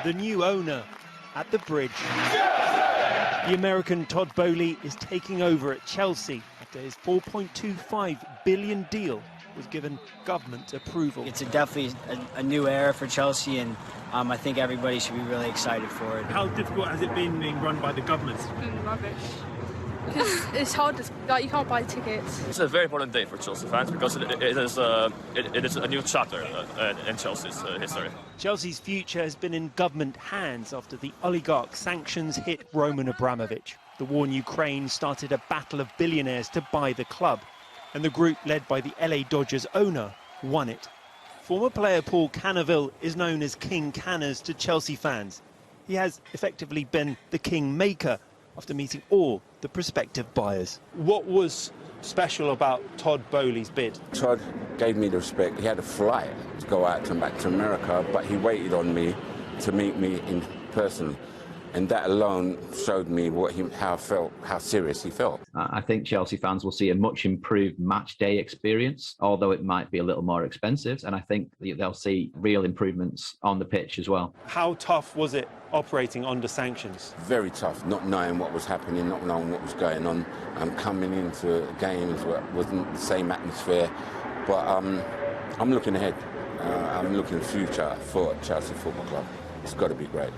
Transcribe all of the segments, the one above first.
the new owner at the Bridge. The American Todd Boehly is taking over at Chelsea after his £4.25 billion deal was given government approval. It's definitely a new era for Chelsea, and I think everybody should be really excited for it. How difficult has it been being run by the government? It's been rubbish. It's hard to, like, you can't buy tickets. It's a very important day for Chelsea fans because it is a new chapter in Chelsea's history. Chelsea's future has been in government hands after the oligarch sanctions hit Roman Abramovich. The war in Ukraine started a battle of billionaires to buy the club, and the group led by the LA Dodgers owner won it. Former player Paul Canaville is known as King Canners to Chelsea fans. He has effectively been the king maker after meeting all the prospective buyers. What was special about Todd Boehly's bid? Todd gave me the respect. He had a flight to go out and back to America, but he waited on me to meet me in person. And that alone showed me how serious he felt. I think Chelsea fans will see a much improved match day experience, although it might be a little more expensive. And I think they'll see real improvements on the pitch as well. How tough was it operating under sanctions? Very tough, not knowing what was happening, not knowing what was going on. Coming into games where it wasn't the same atmosphere. But I'm looking ahead. I'm looking future for Chelsea Football Club. It's got to be great.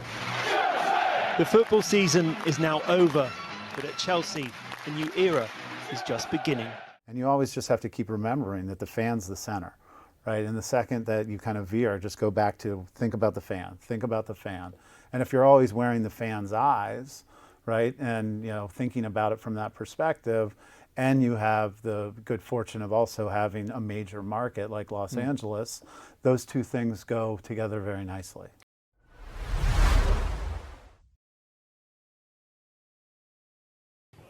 The football season is now over, but at Chelsea, a new era is just beginning. And you always just have to keep remembering that the fan's the center, right? And the second that you kind of veer, just go back to think about the fan, think about the fan. And if you're always wearing the fan's eyes, right, and thinking about it from that perspective, and you have the good fortune of also having a major market like Los Angeles, those two things go together very nicely.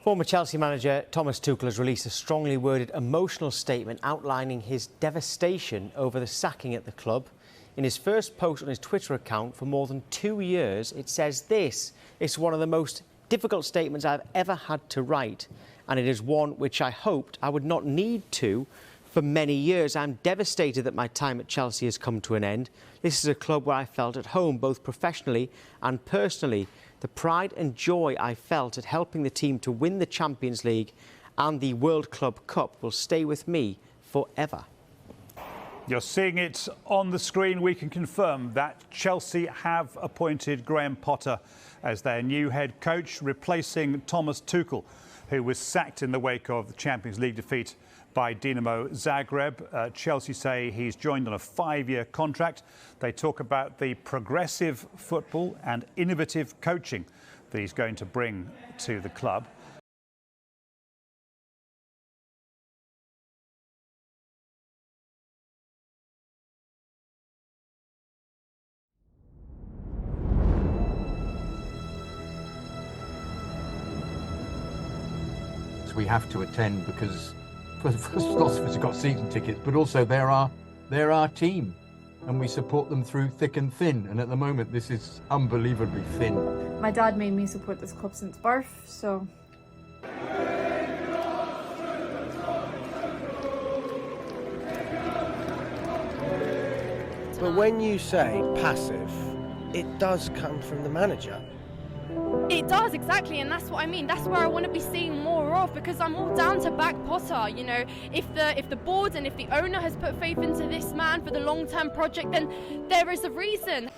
Former Chelsea manager Thomas Tuchel has released a strongly worded emotional statement outlining his devastation over the sacking at the club. In his first post on his Twitter account for more than 2 years, it says this: "It's one of the most difficult statements I've ever had to write, and it is one which I hoped I would not need to for many years. I'm devastated that my time at Chelsea has come to an end. This is a club where I felt at home, both professionally and personally. The pride and joy I felt at helping the team to win the Champions League and the World Club Cup will stay with me forever." You're seeing it on the screen. We can confirm that Chelsea have appointed Graham Potter as their new head coach, replacing Thomas Tuchel, who was sacked in the wake of the Champions League defeat by Dinamo Zagreb. Chelsea say he's joined on a 5-year contract. They talk about the progressive football and innovative coaching that he's going to bring to the club. We have to attend because lots of us have got season tickets, but also they're our team, and we support them through thick and thin. And at the moment, this is unbelievably thin. My dad made me support this club since birth, so. But when you say passive, it does come from the manager. It does, exactly, and that's what I mean. That's where I want to be seeing more of, because I'm all down to back Potter. If the board and if the owner has put faith into this man for the long-term project, then there is a reason.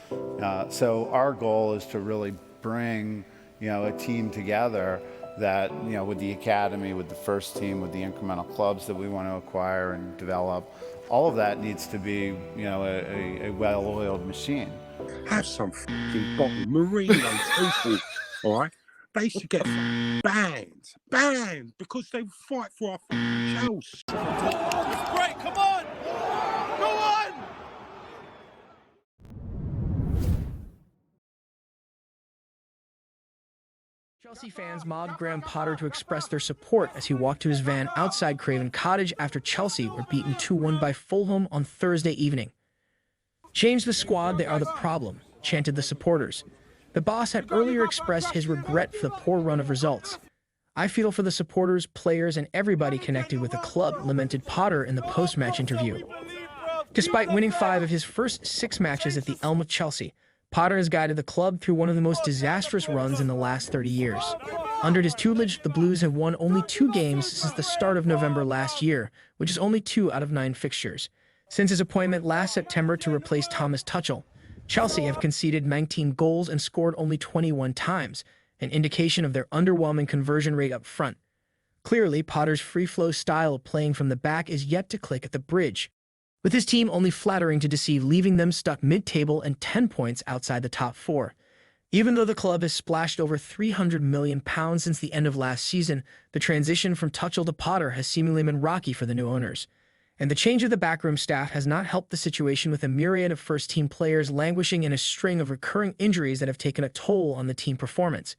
So our goal is to really bring, a team together that, with the academy, with the first team, with the incremental clubs that we want to acquire and develop, all of that needs to be, a well-oiled machine. Have some f***ing bottom Mourinho people, all right? They should get banned because they fight for our Chels. It's great, come on! Go on! Chelsea fans mobbed Graham Potter to express their support as he walked to his van outside Craven Cottage after Chelsea were beaten 2-1 by Fulham on Thursday evening. "Change the squad, they are the problem," chanted the supporters. The boss had earlier expressed his regret for the poor run of results. "I feel for the supporters, players, and everybody connected with the club," lamented Potter in the post-match interview. Despite winning 5 of his first 6 matches at the Elm of Chelsea, Potter has guided the club through one of the most disastrous runs in the last 30 years. Under his tutelage, the Blues have won only 2 games since the start of November last year, which is only 2 out of 9 fixtures. Since his appointment last September to replace Thomas Tuchel, Chelsea have conceded 19 goals and scored only 21 times, an indication of their underwhelming conversion rate up front. Clearly, Potter's free-flow style of playing from the back is yet to click at the Bridge, with his team only flattering to deceive, leaving them stuck mid-table and 10 points outside the top 4. Even though the club has splashed over £300 million since the end of last season, the transition from Tuchel to Potter has seemingly been rocky for the new owners. And the change of the backroom staff has not helped the situation, with a myriad of first-team players languishing in a string of recurring injuries that have taken a toll on the team performance.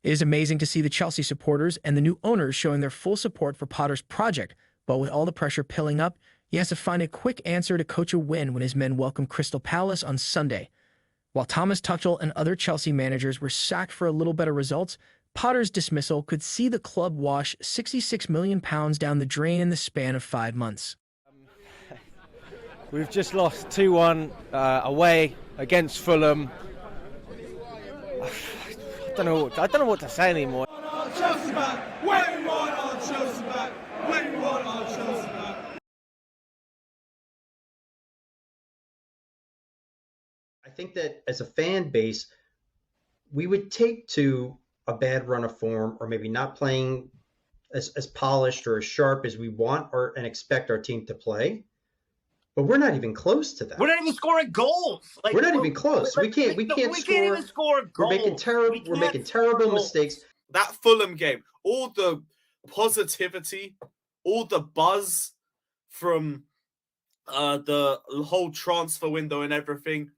It is amazing to see the Chelsea supporters and the new owners showing their full support for Potter's project, but with all the pressure piling up, he has to find a quick answer to coach a win when his men welcome Crystal Palace on Sunday. While Thomas Tuchel and other Chelsea managers were sacked for a little better results, Potter's dismissal could see the club wash £66 million down the drain in the span of 5 months. We've just lost 2-1 away against Fulham. I don't know what to say anymore. Chelsea back. When we want our Chelsea back. When we want our Chelsea back. I think that as a fan base, we would take to a bad run of form, or maybe not playing as polished or as sharp as we want and expect our team to play. But we're not even close to that. We're not even scoring goals. Like, we're not even close. We can't even score goals. We're making terrible mistakes. That Fulham game, all the positivity, all the buzz from the whole transfer window and everything,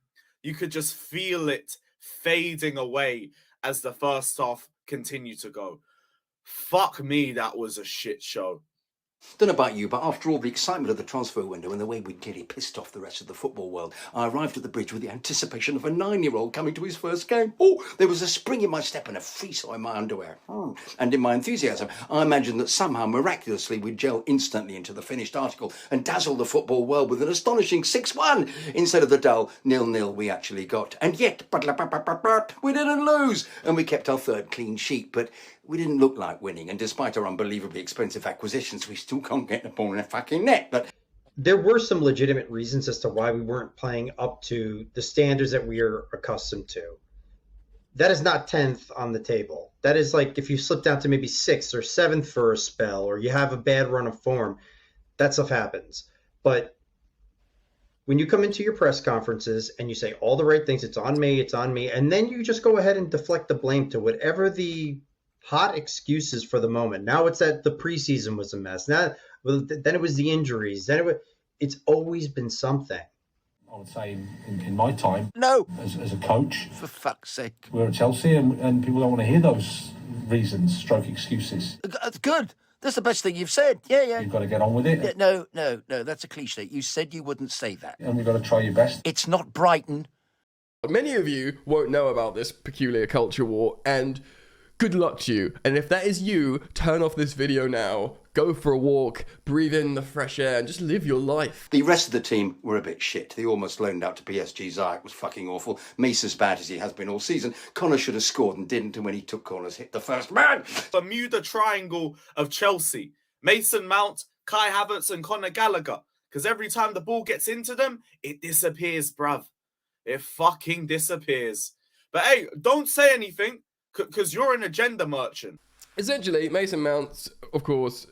you could just feel it fading away as the first half continued to go. Fuck me, that was a shit show. Don't know about you, but after all the excitement of the transfer window and the way we'd nearly pissed off the rest of the football world, I arrived at the Bridge with the anticipation of a 9-year-old coming to his first game. Oh, there was a spring in my step and a free-saw in my underwear. And in my enthusiasm, I imagined that somehow, miraculously, we'd gel instantly into the finished article and dazzle the football world with an astonishing 6-1 instead of the dull 0-0 we actually got. And yet, we didn't lose, and we kept our 3rd clean sheet, but we didn't look like winning, and despite our unbelievably expensive acquisitions, we still can't get the ball in the fucking net. But there were some legitimate reasons as to why we weren't playing up to the standards that we are accustomed to. That is not 10th on the table. That is like if you slip down to maybe 6th or 7th for a spell, or you have a bad run of form, that stuff happens. But when you come into your press conferences and you say all the right things, it's on me, and then you just go ahead and deflect the blame to whatever the hot excuses for the moment. Now it's that the preseason was a mess. Now, then it was the injuries. It's always been something. I would say in my time, no, as a coach, for fuck's sake, we're at Chelsea, and people don't want to hear those reasons, stroke excuses. That's good. That's the best thing you've said. Yeah. You've got to get on with it. Yeah, no, that's a cliche. You said you wouldn't say that. And we've got to try your best. It's not Brighton. Many of you won't know about this peculiar culture war, and good luck to you. And if that is you, turn off this video now, go for a walk, breathe in the fresh air, and just live your life. the rest of the team were a bit shit. They almost loaned out to PSG. Ziyech was fucking awful. Mace as bad as he has been all season. Connor should have scored and didn't, and when he took corners, hit the first man. Bermuda Triangle of Chelsea. Mason Mount, Kai Havertz, and Conor Gallagher. Because every time the ball gets into them, it disappears, bruv. It fucking disappears. But hey, don't say anything, because you're an agenda merchant. Essentially, Mason Mount's, of course,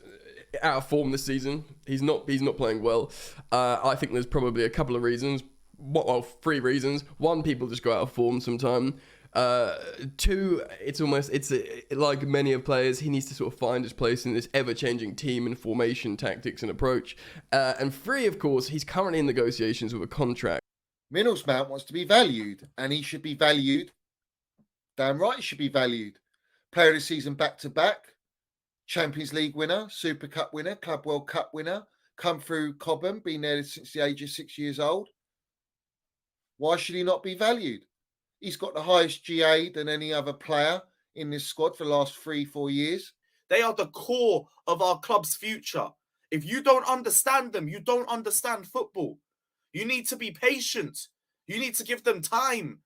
out of form this season. He's not playing well. I think there's probably a couple of reasons. Well, 3 reasons. 1, people just go out of form sometime. 2, it's like many of players, he needs to sort of find his place in this ever-changing team and formation, tactics and approach. And 3, of course, he's currently in negotiations with a contract. Minos Mount wants to be valued, and he should be valued. Damn right he should be valued. Player of the season back-to-back, Champions League winner, Super Cup winner, Club World Cup winner, come through Cobham, been there since the age of 6 years old. Why should he not be valued? He's got the highest GA than any other player in this squad for the last 3-4 years. They are the core of our club's future. If you don't understand them, you don't understand football. You need to be patient. You need to give them time.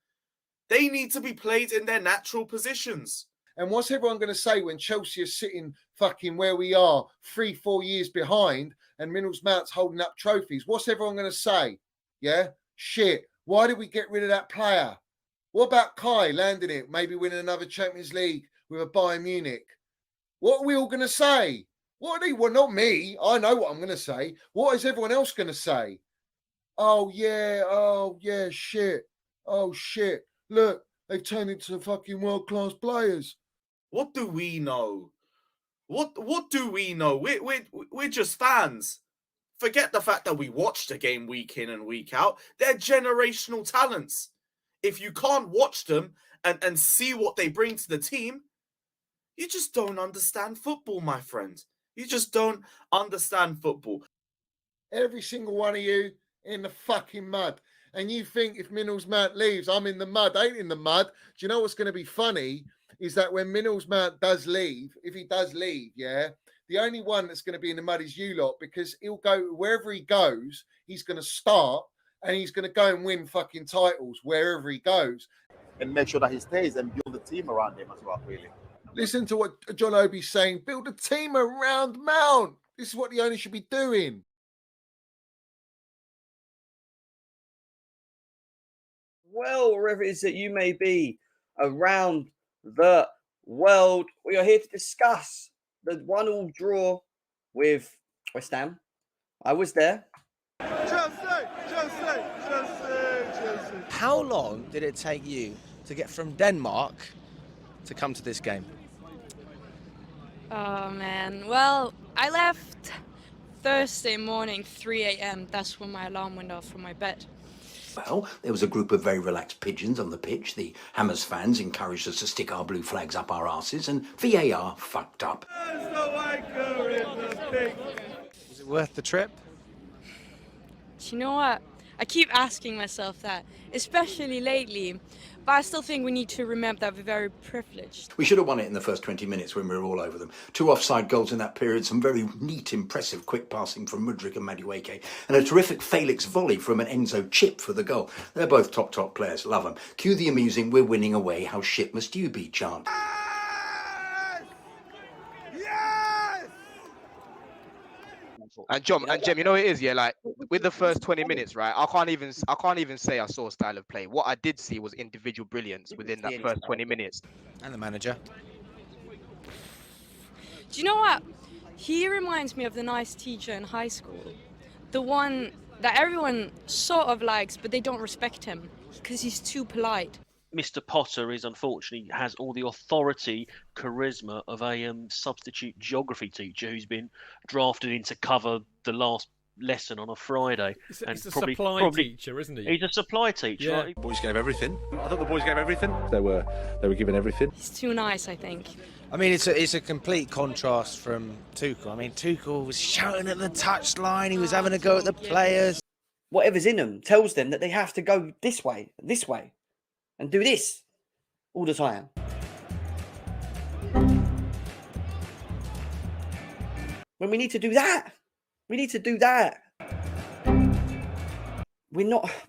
They need to be played in their natural positions. And what's everyone going to say when Chelsea are sitting fucking where we are, 3-4 years behind, and Middles Mount's holding up trophies? What's everyone going to say? Yeah? Shit. Why did we get rid of that player? What about Kai landing it, maybe winning another Champions League with a Bayern Munich? What are we all going to say? What are they? Well, not me. I know what I'm going to say. What is everyone else going to say? Oh, yeah, shit. Oh, shit. Look, they've turned into fucking world-class players. What do we know? What do we know? We're just fans. Forget the fact that we watch the game week in and week out. They're generational talents. If you can't watch them and see what they bring to the team, you just don't understand football, my friend. You just don't understand football. Every single one of you in the fucking mud. And you think if Middles Mount leaves, I'm in the mud. I ain't in the mud. Do you know what's going to be funny? Is that when Middles Mount does leave, if he does leave, yeah, the only one that's going to be in the mud is you lot, because he'll go wherever he goes, he's going to start and he's going to go and win fucking titles wherever he goes. And make sure that he stays and build a team around him as well, really. Listen to what John Obi's saying. Build a team around Mount. This is what the owner should be doing. Well, wherever it is that you may be around the world, we are here to discuss the 1-1 draw with West Ham. I was there. Chelsea. How long did it take you to get from Denmark to come to this game? Oh man, well, I left Thursday morning, 3 a.m. That's when my alarm went off from my bed. Well, there was a group of very relaxed pigeons on the pitch. The Hammers fans encouraged us to stick our blue flags up our arses, and VAR fucked up. Was it worth the trip? Do you know what? I keep asking myself that, especially lately. But I still think we need to remember that we're very privileged. We should have won it in the first 20 minutes when we were all over them. 2 offside goals in that period, some very neat, impressive quick passing from Mudryk and Madueke, and a terrific Felix volley from an Enzo chip for the goal. They're both top players, love them. Cue the amusing "we're winning away, how shit must you be" chant. And Jem, you know what it is, yeah. Like with the first 20 minutes, right? I can't even say I saw a style of play. What I did see was individual brilliance within that first 20 minutes. And the manager. Do you know what? He reminds me of the nice teacher in high school. The one that everyone sort of likes, but they don't respect him because he's too polite. Mr. Potter unfortunately has all the authority, charisma of a substitute geography teacher who's been drafted in to cover the last lesson on a Friday. He's a supply teacher, isn't he? He's a supply teacher. Yeah. Right? Boys gave everything. I thought the boys gave everything. They were given everything. He's too nice, I think. I mean, it's a complete contrast from Tuchel. I mean, Tuchel was shouting at the touchline. He was having a go at the players. Whatever's in them tells them that they have to go this way, and do this all the time. When we need to do that. We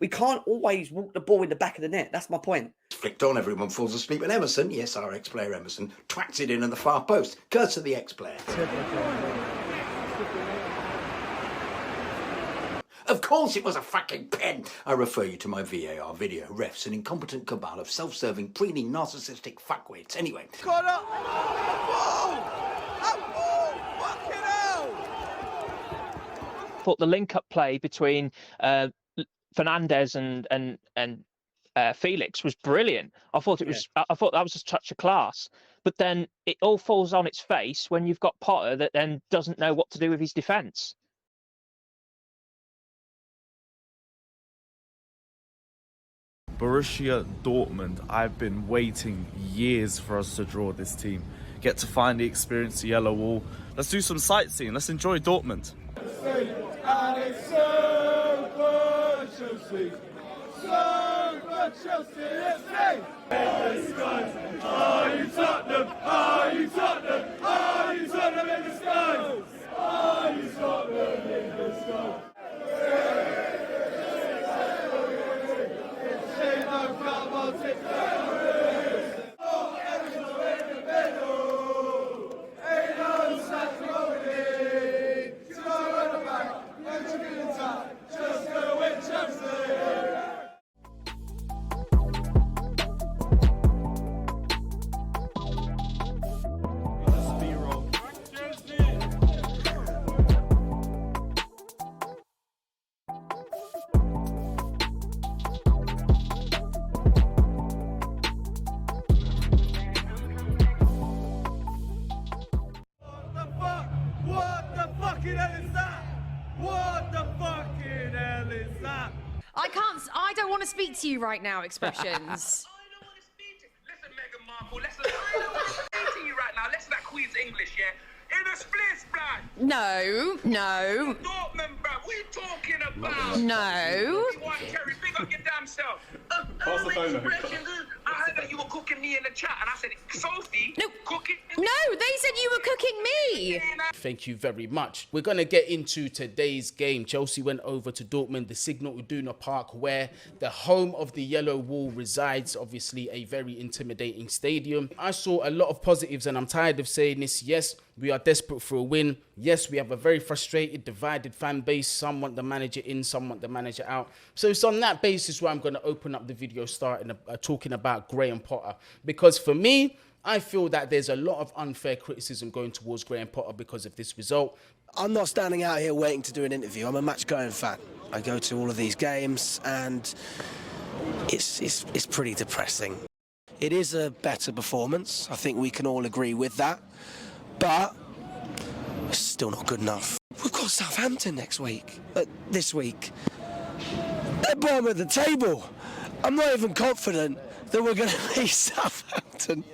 can't always walk the ball in the back of the net. That's my point. Flicked on, everyone falls asleep, and Emerson, yes, our ex-player Emerson, twats it in at the far post. Curse of the ex-player. Of course it was a fucking pen. I refer you to my VAR video. Refs, an incompetent cabal of self-serving, preening, narcissistic fuckwits. Anyway. Caught up! Fucking hell! I thought the link-up play between Fernandez and Felix was brilliant. I thought that was a touch of class. But then it all falls on its face when you've got Potter that then doesn't know what to do with his defence. Borussia Dortmund, I've been waiting years for us to draw this team. Get to finally experience the yellow wall. Let's do some sightseeing. Let's enjoy Dortmund. And it's Super Chelsea. Super Chelsea, let's say. In the skies, are you Tottenham? Are you Tottenham? Are you Tottenham in the skies? Are you Tottenham in the skies? Say no, come on, take I don't want to speak to you right now, expressions. I don't want to speak to you right now. Listen to that Queen's English, yeah? In a split, blood. No. Dortmund, bruv. What are you talking about? No. Terry, big up your damn self. Pass the phone over. I heard that you were cooking me in the chat, and I said, Sophie, cooking. No, they said you were cooking me. Thank you very much. We're going to get into today's game. Chelsea went over to Dortmund, the Signal Iduna Park, where the home of the Yellow Wall resides. Obviously, a very intimidating stadium. I saw a lot of positives, and I'm tired of saying this. Yes, we are desperate for a win. Yes, we have a very frustrated, divided fan base. Some want the manager in, some want the manager out. So it's on that basis where I'm going to open up the video starting talking about Graham Potter. Because for me, I feel that there's a lot of unfair criticism going towards Graham Potter because of this result. I'm not standing out here waiting to do an interview. I'm a match-going fan. I go to all of these games, and it's pretty depressing. It is a better performance. I think we can all agree with that. But it's still not good enough. We've got Southampton next week. This week. They're bottom of the table. I'm not even confident that we're going to beat Southampton.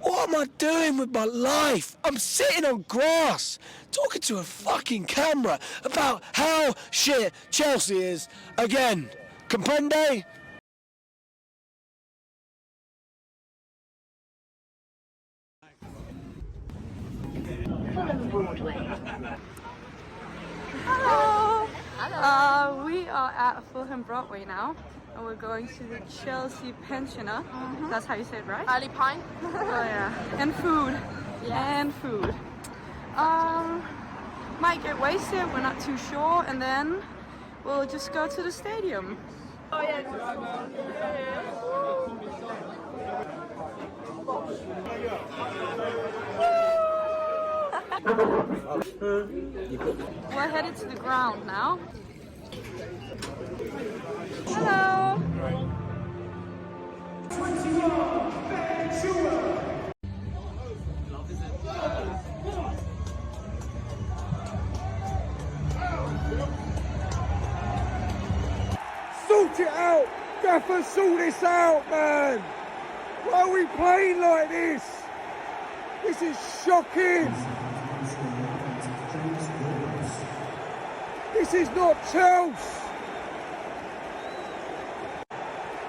What am I doing with my life? I'm sitting on grass, talking to a fucking camera about how shit Chelsea is again. Comprende? Hello. We are at Fulham Broadway now, and we're going to the Chelsea pensioner. That's how you say it, right? Ali Pine. Oh yeah. And food. Yeah. And food. Might get wasted. We're not too sure, and then we'll just go to the stadium. Oh yeah. We're headed to the ground now. Hello. Sort it out! Gaffer, sort this out, man! Why are we playing like this? This is shocking! This is not Chels!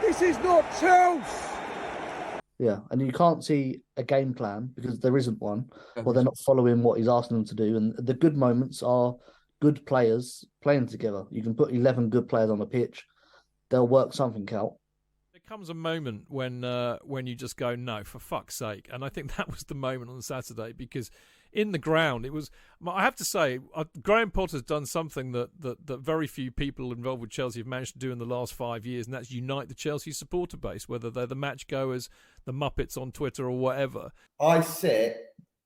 This is not Chels! Yeah, and you can't see a game plan because there isn't one, or they're not following what he's asking them to do. And the good moments are good players playing together. You can put 11 good players on the pitch, they'll work something out. There comes a moment when you just go, no, for fuck's sake. And I think that was the moment on Saturday, because in the ground, it was, I have to say, Graham Potter's done something that very few people involved with Chelsea have managed to do in the last 5 years, and that's unite the Chelsea supporter base, whether they're the match goers, the Muppets on Twitter or whatever. I sit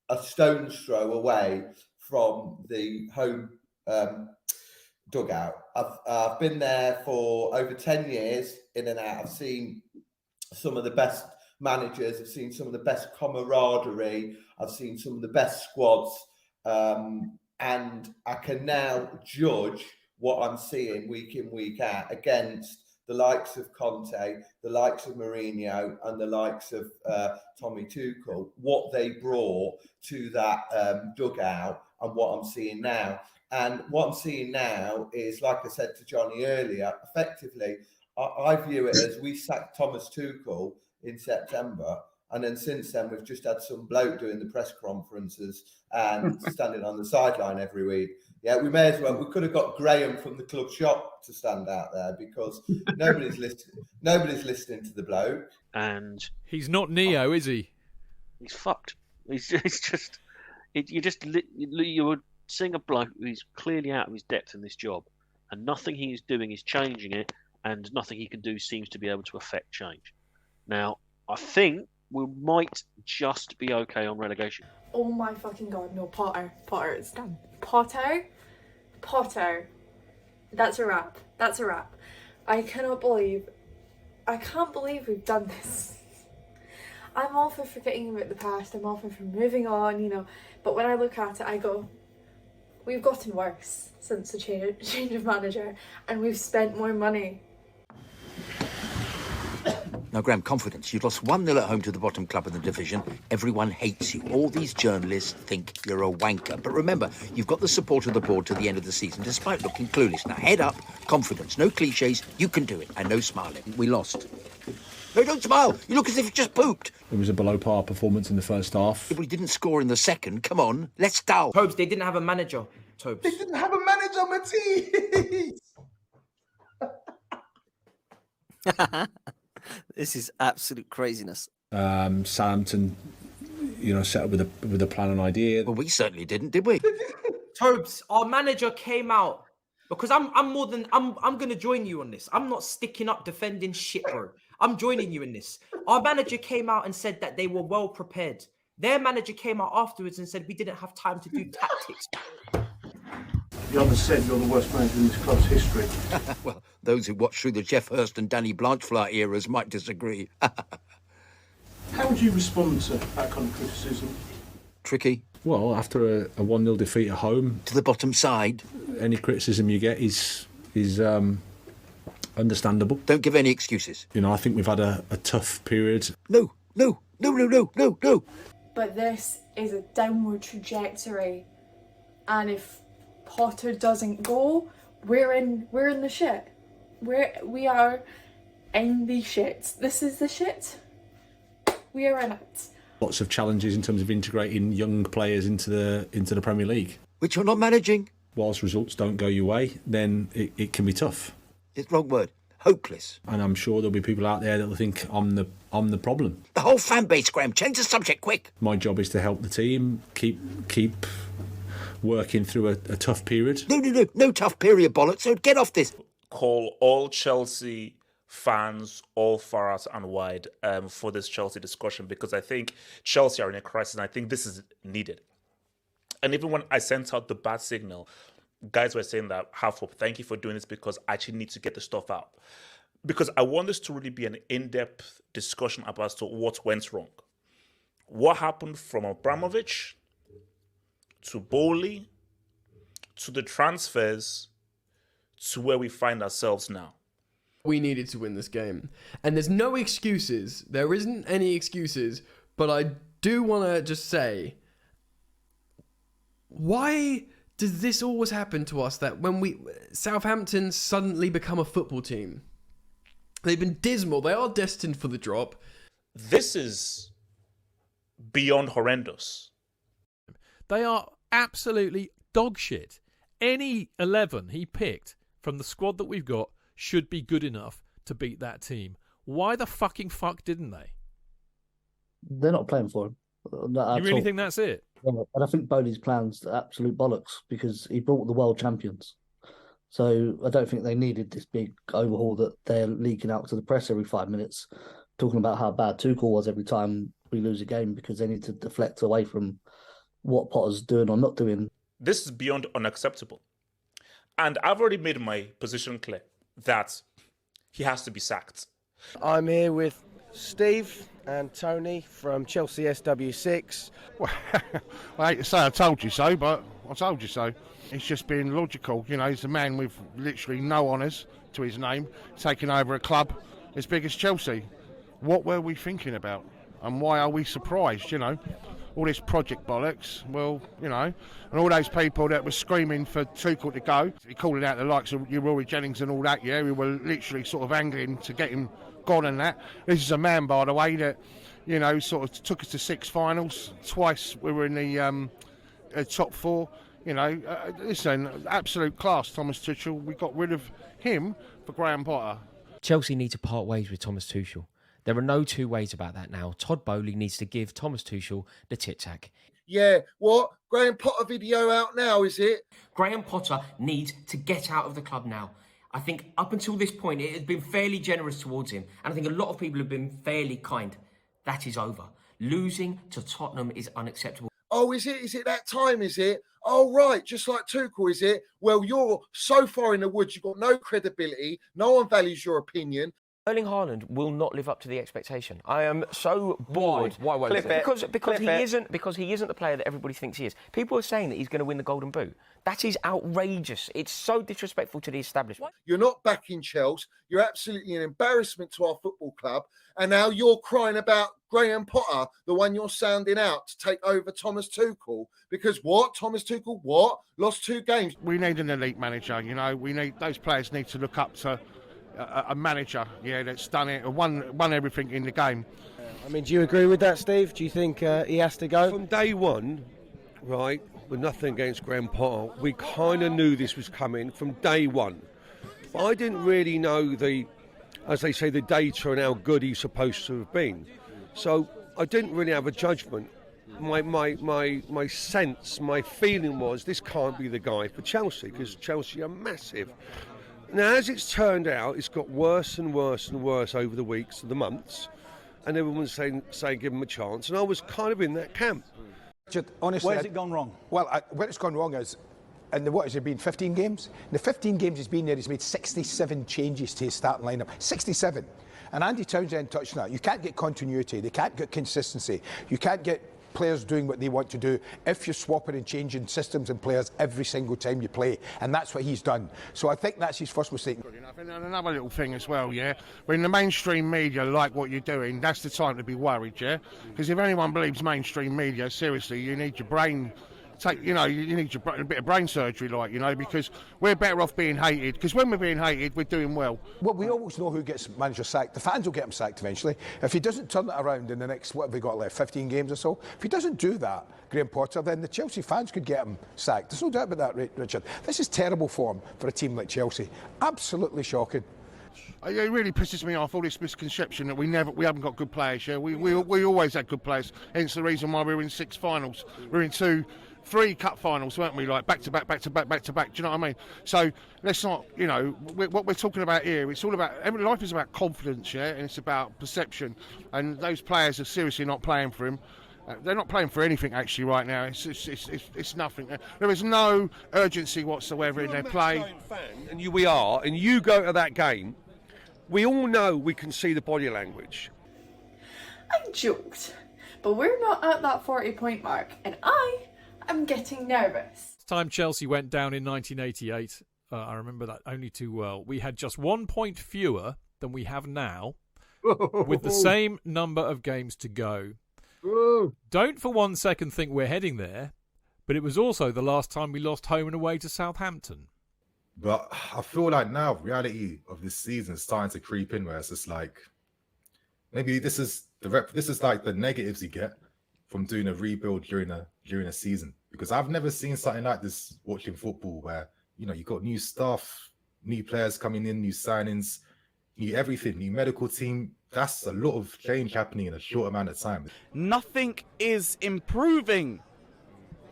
a stone's throw away from the home dugout. I've been there for over 10 years, in and out. I've seen some of the best managers, I've seen some of the best camaraderie, I've seen some of the best squads, and I can now judge what I'm seeing week in, week out against the likes of Conte, the likes of Mourinho, and the likes of Tommy Tuchel, what they brought to that dugout and what I'm seeing now. And what I'm seeing now is, like I said to Johnny earlier, effectively, I view it as we sacked Thomas Tuchel in September, and then since then we've just had some bloke doing the press conferences and standing on the sideline every week. Yeah, we may as well. We could have got Graham from the club shop to stand out there, because nobody's listening to the bloke. And he's not Neo, is he? He's fucked. You would seeing a bloke who's clearly out of his depth in this job, and nothing he is doing is changing it, and nothing he can do seems to be able to affect change. Now, I think we might just be okay on relegation. Oh my fucking god, no, Potter, it's done. Potter. That's a wrap. I can't believe we've done this. I'm all for forgetting about the past, I'm all for moving on, but when I look at it, I go, We've gotten worse since the change of manager, and we've spent more money. Now, Graham, confidence. You've lost 1-0 at home to the bottom club in the division. Everyone hates you. All these journalists think you're a wanker. But remember, you've got the support of the board to the end of the season, despite looking clueless. Now, head up, confidence, no cliches. You can do it, and no smiling. We lost. No, don't smile. You look as if you just pooped. It was a below-par performance in the first half. If we didn't score in the second, come on, let's dull. Tobes, they didn't have a manager. Tobes. They didn't have a manager, Matisse. This is absolute craziness. Southampton, set up with a plan and idea. Well, we certainly didn't, did we? Tobes, our manager came out because I'm going to join you on this. I'm not sticking up defending shit, bro. I'm joining you in this. Our manager came out and said that they were well prepared. Their manager came out afterwards and said we didn't have time to do tactics. The others said you're the worst manager in this club's history. Well, those who watched through the Jeff Hurst and Danny Blanchflower eras might disagree. How would you respond to that kind of criticism? Tricky. Well, after a 1-0 defeat at home, to the bottom side, any criticism you get is understandable. Don't give any excuses. I think we've had a tough period. No. But this is a downward trajectory, and if Potter doesn't go, we're in the shit. We are in the shit. This is the shit. We are in it. Lots of challenges in terms of integrating young players into the Premier League, which you're not managing. Whilst results don't go your way, then it can be tough. It's the wrong word. Hopeless. And I'm sure there'll be people out there that will think I'm the problem. The whole fan base, Graham. Change the subject quick. My job is to help the team keep working through a tough period. No tough period, bollocks. So get off this. Call all Chelsea fans, all far out and wide, for this Chelsea discussion, because I think Chelsea are in a crisis, and I think this is needed. And even when I sent out the bad signal, guys were saying that, half hope, thank you for doing this, because I actually need to get the stuff out. Because I want this to really be an in-depth discussion about what went wrong. What happened from Abramovich to Boehly to the transfers to where we find ourselves now. We needed to win this game. And there's no excuses. There isn't any excuses. But I do want to just say, why does this always happen to us, that when Southampton suddenly become a football team? They've been dismal. They are destined for the drop. This is beyond horrendous. They are absolutely dog shit. Any 11 he picked from the squad that we've got should be good enough to beat that team. Why the fuck didn't they? They're not playing for him. You really think that's it? Yeah, and I think Boehly's plan's absolute bollocks, because he brought the world champions. So I don't think they needed this big overhaul that they're leaking out to the press every 5 minutes, talking about how bad Tuchel was every time we lose a game, because they need to deflect away from what Potter's doing or not doing. This is beyond unacceptable. And I've already made my position clear that he has to be sacked. I'm here with Steve and Tony from Chelsea SW6. Well, I hate to say I told you so, but I told you so. It's just been logical. He's a man with literally no honours to his name, taking over a club as big as Chelsea. What were we thinking about? And why are we surprised, All this project bollocks, and all those people that were screaming for Tuchel to go, calling out the likes of Rory Jennings and all that, we were literally sort of angling to get him gone and that. This is a man, by the way, that, sort of took us to 6 finals. Twice we were in the top 4. Listen, absolute class, Thomas Tuchel. We got rid of him for Graham Potter. Chelsea need to part ways with Thomas Tuchel. There are no two ways about that now. Todd Boehly needs to give Thomas Tuchel the tic-tac. Yeah, what? Graham Potter video out now, is it? Graham Potter needs to get out of the club now. I think up until this point, it has been fairly generous towards him. And I think a lot of people have been fairly kind. That is over. Losing to Tottenham is unacceptable. Oh, is it? Is it that time, is it? Oh, right, just like Tuchel, is it? Well, you're so far in the woods, you've got no credibility, no one values your opinion. Erling Haaland will not live up to the expectation. I am so bored. Why won't he? Because he isn't the player that everybody thinks he is. People are saying that he's going to win the Golden Boot. That is outrageous. It's so disrespectful to the establishment. You're not backing Chels. You're absolutely an embarrassment to our football club. And now you're crying about Graham Potter, the one you're sounding out to take over Thomas Tuchel. Because what? Thomas Tuchel, what? Lost 2 games. We need an elite manager, you know. Those players need to look up to a manager, that's done it, won everything in the game. I mean, do you agree with that, Steve? Do you think he has to go? From day one, right, with nothing against Graham Potter, we kind of knew this was coming from day one. But I didn't really know as they say, the data and how good he's supposed to have been. So I didn't really have a judgment. My sense, my feeling was this can't be the guy for Chelsea, because Chelsea are massive. Now, as it's turned out, it's got worse and worse and worse over the weeks and the months, and everyone's saying give him a chance, and I was kind of in that camp. Richard, honestly, where's it gone wrong? Well, where it's gone wrong is, and what has it been, 15 games? In the 15 games he's been there, he's made 67 changes to his starting lineup. 67. And Andy Townsend touched on that. You can't get continuity. They can't get consistency. You can't get players doing what they want to do if you're swapping and changing systems and players every single time you play, and that's what he's done. So I think that's his first mistake. And another little thing as well, when the mainstream media like what you're doing, that's the time to be worried, because if anyone believes mainstream media, seriously, you need your brain you need a bit of brain surgery, because we're better off being hated, because when we're being hated, we're doing well. Well, we always know who gets manager sacked. The fans will get him sacked eventually. If he doesn't turn it around in the next, what have we got left, 15 games or so? If he doesn't do that, Graham Potter, then the Chelsea fans could get him sacked. There's no doubt about that, Richard. This is terrible form for a team like Chelsea. Absolutely shocking. It really pisses me off, all this misconception that we haven't got good players. We always had good players. Hence the reason why we're in 6 finals. We're in 3 cup finals, weren't we? Like back to back. Do you know what I mean? So let's not, what we're talking about here. It's all about life is about confidence, and it's about perception. And those players are seriously not playing for him. They're not playing for anything actually right now. It's nothing. There is no urgency whatsoever in their play. And we are, and you go to that game. We all know we can see the body language. I joked, but we're not at that 40-point mark, and I'm getting nervous. Time Chelsea went down in 1988, I remember that only too well. We had just 1 point fewer than we have now, with the same number of games to go. Don't for 1 second think we're heading there, but it was also the last time we lost home and away to Southampton. But I feel like now reality of this season is starting to creep in, where it's just like, maybe this is like the negatives you get from doing a rebuild during a season, because I've never seen something like this watching football, where you got new stuff, new players coming in, new signings, new everything, new medical team. That's a lot of change happening in a short amount of time. Nothing is improving.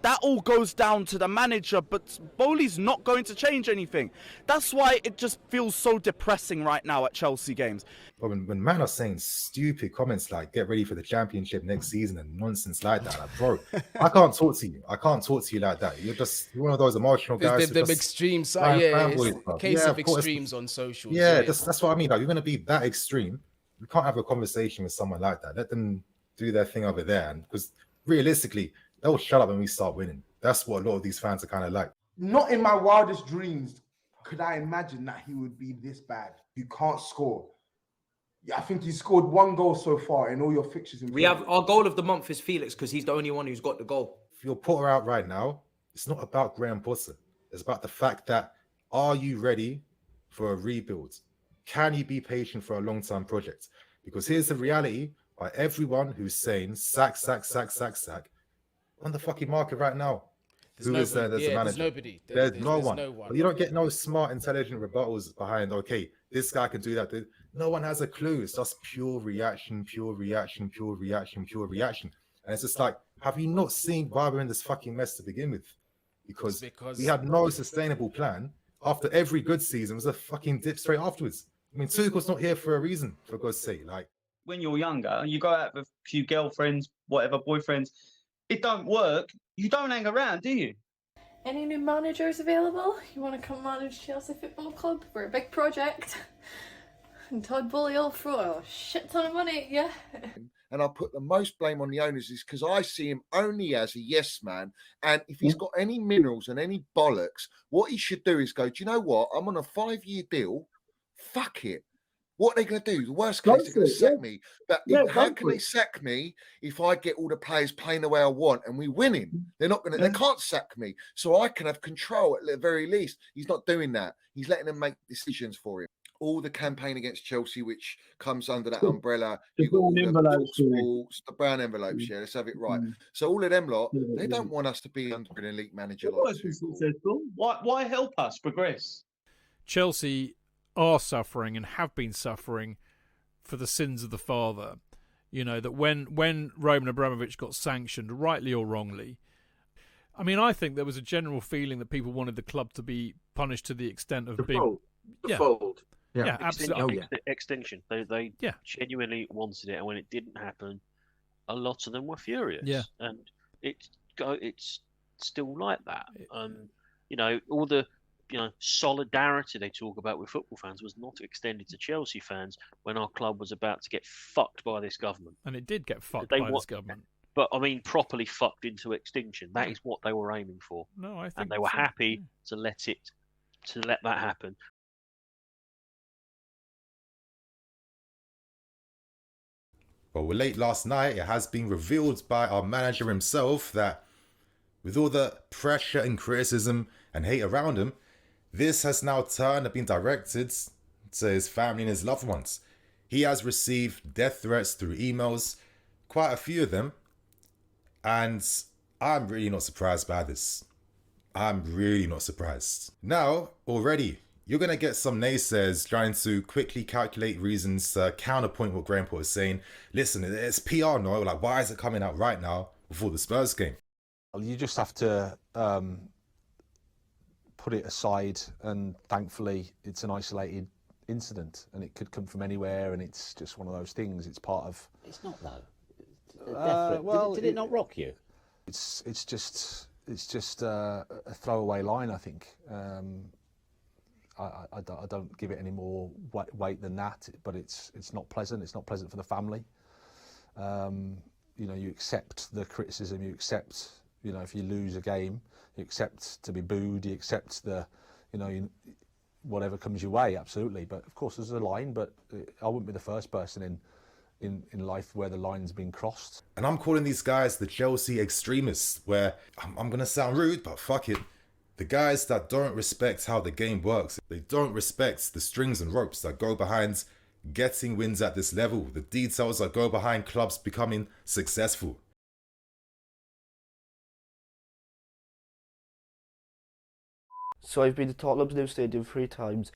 That all goes down to the manager, but Boehly's not going to change anything. That's why it just feels so depressing right now at Chelsea games. But when man are saying stupid comments like "get ready for the championship next season" and nonsense like that, like, bro, I can't talk to you. I can't talk to you like that. You're one of those emotional guys. The extreme side, it's a case of extremes on socials. Yeah, that's what I mean. Like, you're going to be that extreme. You can't have a conversation with someone like that. Let them do their thing over there, and because realistically, they'll shut up when we start winning. That's what a lot of these fans are kind of like. Not in my wildest dreams could I imagine that he would be this bad. You can't score. I think he's scored 1 goal so far in all your fixtures. We have our goal of the month is Felix, because he's the only one who's got the goal. If you're Potter out right now, it's not about Graham Potter. It's about the fact that, are you ready for a rebuild? Can you be patient for a long-term project? Because here's the reality by everyone who's saying sack on the fucking market right now. There's a manager. There's nobody. There's no one. But you don't get no smart, intelligent rebuttals behind, okay, this guy can do that. No one has a clue. It's just pure reaction. And it's just like, have you not seen why we're in this fucking mess to begin with? Because we had no sustainable plan. After every good season, it was a fucking dip straight afterwards. I mean, Tuchel's not here for a reason, for God's sake. Like, when you're younger, you go out with a few girlfriends, whatever, boyfriends, it don't work, you don't hang around, do you? Any new managers available? You want to come manage Chelsea Football Club? We're a big project. And Todd Boehly will throw a shit ton of money at you. And I put the most blame on the owners is because I see him only as a yes man. And if he's got any minerals and any bollocks, what he should do is go, do you know what? I'm on a 5-year deal. Fuck it. What are they going to do? The worst case, they're going to sack me. But how can they sack me if I get all the players playing the way I want and we win him? They're not going to. They can't sack me, so I can have control at the very least. He's not doing that. He's letting them make decisions for him. All the campaign against Chelsea, which comes under that umbrella, the brown envelopes. Yeah, let's have it right. So all of them lot, they don't want us to be under an elite manager. Why help us progress? Chelsea are suffering and have been suffering for the sins of the father. You know, that when Roman Abramovich got sanctioned, rightly or wrongly, I mean, I think there was a general feeling that people wanted the club to be punished to the extent of being... Fold. Yeah, absolutely. Extinction. They genuinely wanted it, and when it didn't happen, a lot of them were furious. Yeah. And it's still like that. You know, all the solidarity they talk about with football fans was not extended to Chelsea fans when our club was about to get fucked by this government. And it did get fucked by this government. But I mean, properly fucked into extinction. That is what they were aiming for. No, I think and they were happy to let that happen. Well, late last night, it has been revealed by our manager himself that with all the pressure and criticism and hate around him, this has now turned and been directed to his family and his loved ones. He has received death threats through emails, quite a few of them, and I'm really not surprised by this. I'm really not surprised. Now, already, you're going to get some naysayers trying to quickly calculate reasons to counterpoint what Graham Potter is saying. Listen, it's PR, no? Like, why is it coming out right now before the Spurs game? You just have to put it aside, and thankfully it's an isolated incident and it could come from anywhere, and it's just one of those things. It's part of... It's not, though. Well, did it not rock you? It's just a throwaway line, I think. I don't give it any more weight than that, but it's not pleasant. It's not pleasant for the family. You know, you accept the criticism. You accept, you know, if you lose a game, you accept to be booed. You accept whatever comes your way. Absolutely, but of course there's a line. But I wouldn't be the first person in life where the line's been crossed. And I'm calling these guys the Chelsea extremists, where I'm going to sound rude, but fuck it. The guys that don't respect how the game works. They don't respect the strings and ropes that go behind getting wins at this level. The details that go behind clubs becoming successful. So I've been to Tottenham's new stadium 3 times.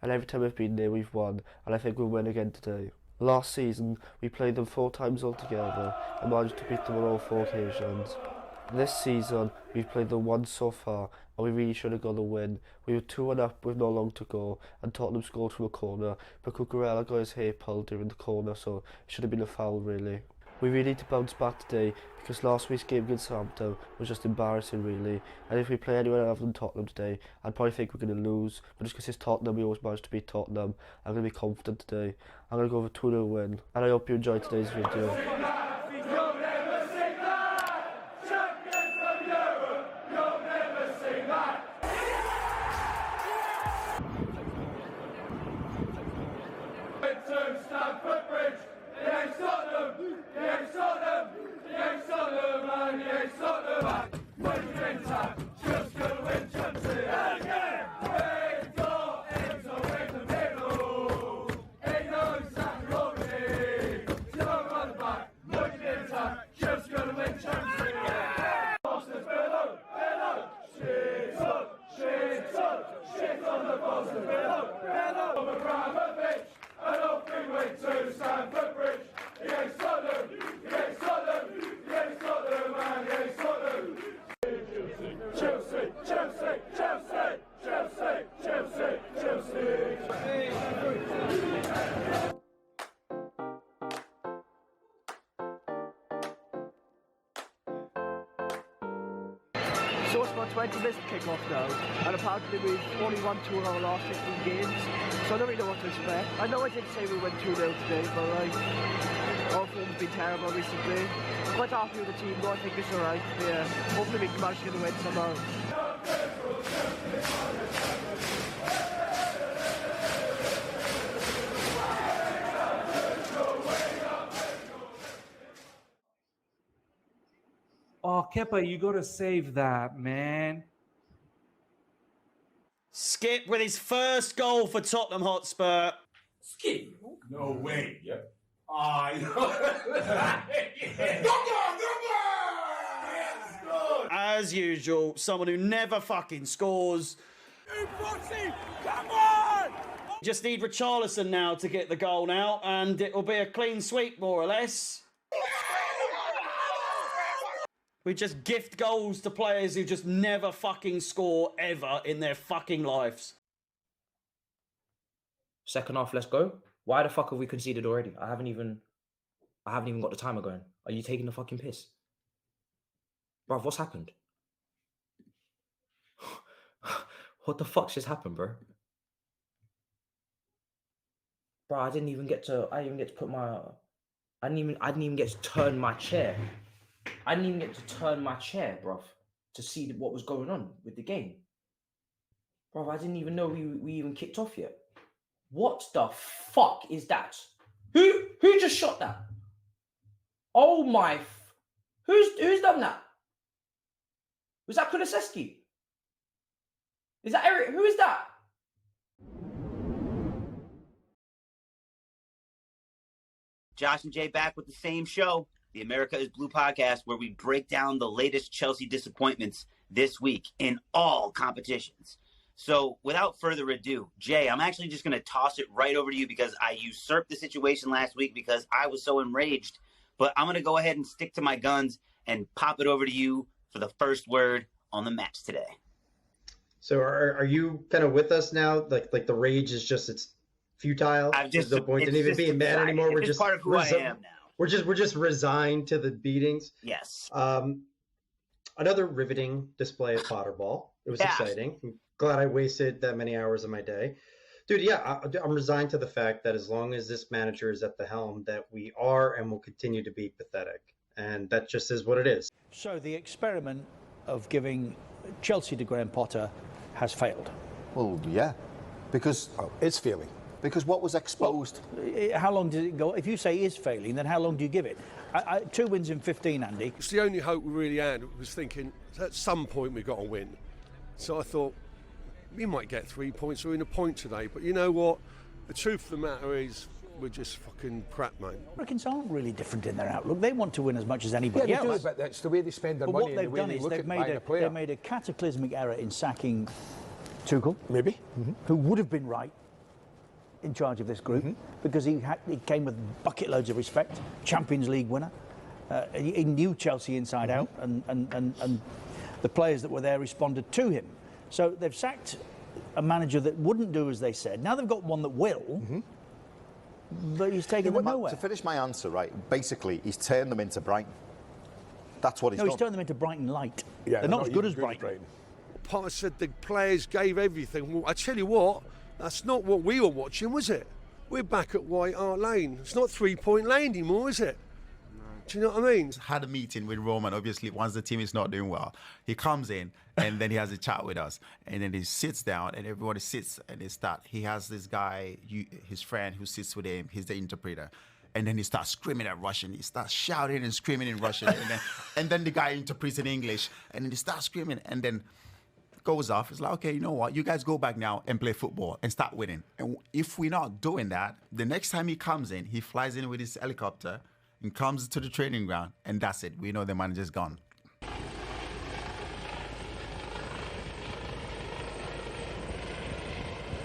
And every time I've been there, we've won. And I think we'll win again today. Last season, we played them 4 times altogether and managed to beat them on all 4 occasions. This season, we've played them once so far, and we really should have got a win. We were 2-1 up with not long to go, and Tottenham scored from a corner, but Cucurella got his hair pulled during the corner, so it should have been a foul, really. We really need to bounce back today, because last week's game against Southampton was just embarrassing, really. And if we play anyone other than Tottenham today, I'd probably think we're going to lose. But just because it's Tottenham, we always manage to beat Tottenham. I'm going to be confident today. I'm going to go for a 2-0 win. And I hope you enjoyed today's video. Stamford Bridge, the Tottenham, the Tottenham, the Tottenham, and the Tottenham. When you enter, just go win Chelsea again. We've got Enzo in the middle. He knows that Rodney. Don't run back. Hotspur 20 missed kick-off now, and apparently we've only won 2 of our last 15 games, so I don't really know what to expect. I know I did say we went 2-0 today, but our form's been terrible recently. I'm quite happy with the team, though. I think it's alright. Yeah, hopefully we can manage to get the win somehow. Oh, Kepa, you gotta save that, man. Skip with his first goal for Tottenham Hotspur. Skip? No way. Yep. As usual, someone who never fucking scores. Come on! Just need Richarlison now to get the goal now, and it will be a clean sweep, more or less. We just gift goals to players who just never fucking score ever in their fucking lives. Second half, let's go. Why the fuck have we conceded already? I haven't even got the timer going. Are you taking the fucking piss? Bruv, what's happened? What the fuck's just happened, bro? Bro, I didn't even get to put my... I didn't even get to turn my chair. I didn't even get to turn my chair, bruv, to see what was going on with the game. Bruv, I didn't even know we even kicked off yet. What the fuck is that? Who just shot that? Oh my... Who's done that? Was that Kulusevski? Is that Eric? Who is that? Josh and Jay back with the same show, the America is Blue podcast, where we break down the latest Chelsea disappointments this week in all competitions. So without further ado, Jay, I'm actually just going to toss it right over to you because I usurped the situation last week because I was so enraged. But I'm going to go ahead and stick to my guns and pop it over to you for the first word on the match today. So are you kind of with us now? Like the rage is just, it's futile. There's no point in even being mad anymore. We're just part of who I am now. We're just resigned to the beatings. Yes. Another riveting display of Potter ball. It was exciting. I'm glad I wasted that many hours of my day. Dude, yeah, I'm resigned to the fact that as long as this manager is at the helm, that we are and will continue to be pathetic. And that just is what it is. So the experiment of giving Chelsea to Graham Potter has failed. Well, yeah, because it's failing. Because what was exposed. Well, how long did it go? If you say is failing, then how long do you give it? 2 wins in 15, Andy. It's the only hope we really had. Was thinking at some point we got to win. So I thought we might get 3 points or in a point today. But you know what? The truth of the matter is we're just fucking crap, mate. Americans aren't really different in their outlook. They want to win as much as anybody else. But that's the way they spend their but money. What they've done is they've made a cataclysmic error in sacking Tuchel, maybe, who would have been right in charge of this group because he came with bucket loads of respect, Champions League winner. He knew Chelsea inside out, and the players that were there responded to him. So they've sacked a manager that wouldn't do as they said. Now they've got one that will, but he's taken them nowhere. To finish my answer, right, basically he's turned them into Brighton. That's what he's done. No, he's turned them into Brighton Light. Yeah, they're not as good as Brighton. Potter said the players gave everything. Well, I tell you what, that's not what we were watching, was it? We're back at White Hart Lane. It's not 3 Point Lane anymore, is it? Do you know what I mean? Had a meeting with Roman, obviously, once the team is not doing well. He comes in and then he has a chat with us. And then he sits down and everybody sits and he has this guy, his friend who sits with him. He's the interpreter. And then he starts screaming at Russian. He starts shouting and screaming in Russian. and then the guy interprets in English. And then he starts screaming. And then goes off. It's like, okay, you know what? You guys go back now and play football and start winning. And if we're not doing that, the next time he comes in, he flies in with his helicopter and comes to the training ground, and that's it. We know the manager's gone.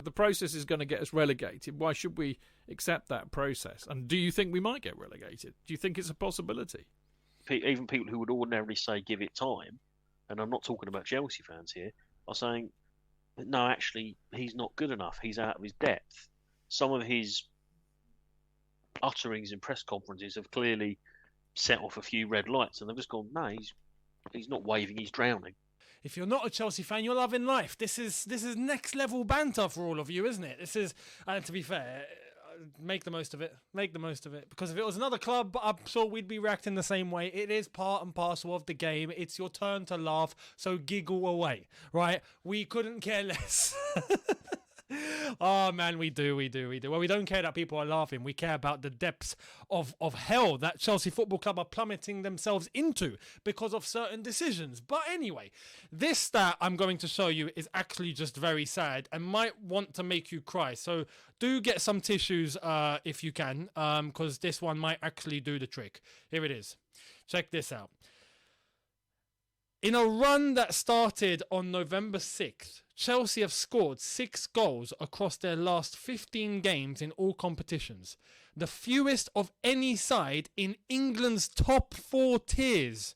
The process is going to get us relegated. Why should we accept that process? And do you think we might get relegated? Do you think it's a possibility? Even people who would ordinarily say give it time, and I'm not talking about Chelsea fans here, are saying, no, actually, he's not good enough. He's out of his depth. Some of his utterings in press conferences have clearly set off a few red lights, and they've just gone, no, he's not waving, he's drowning. if you're not a Chelsea fan, you're loving life. This is next level banter for all of you, isn't it? This is, and to be fair, make the most of it. Make the most of it. Because if it was another club, I'm sure we'd be reacting the same way. It is part and parcel of the game. It's your turn to laugh, so giggle away, right? We couldn't care less. Oh man, we do. Well, we don't care that people are laughing. We care about the depths of hell that Chelsea Football Club are plummeting themselves into because of certain decisions. But anyway, this stat I'm going to show you is actually just very sad and might want to make you cry. So do get some tissues if you can, because this one might actually do the trick. Here it is. Check this out. In a run that started on November 6th, Chelsea have scored 6 goals across their last 15 games in all competitions, the fewest of any side in England's top 4 tiers.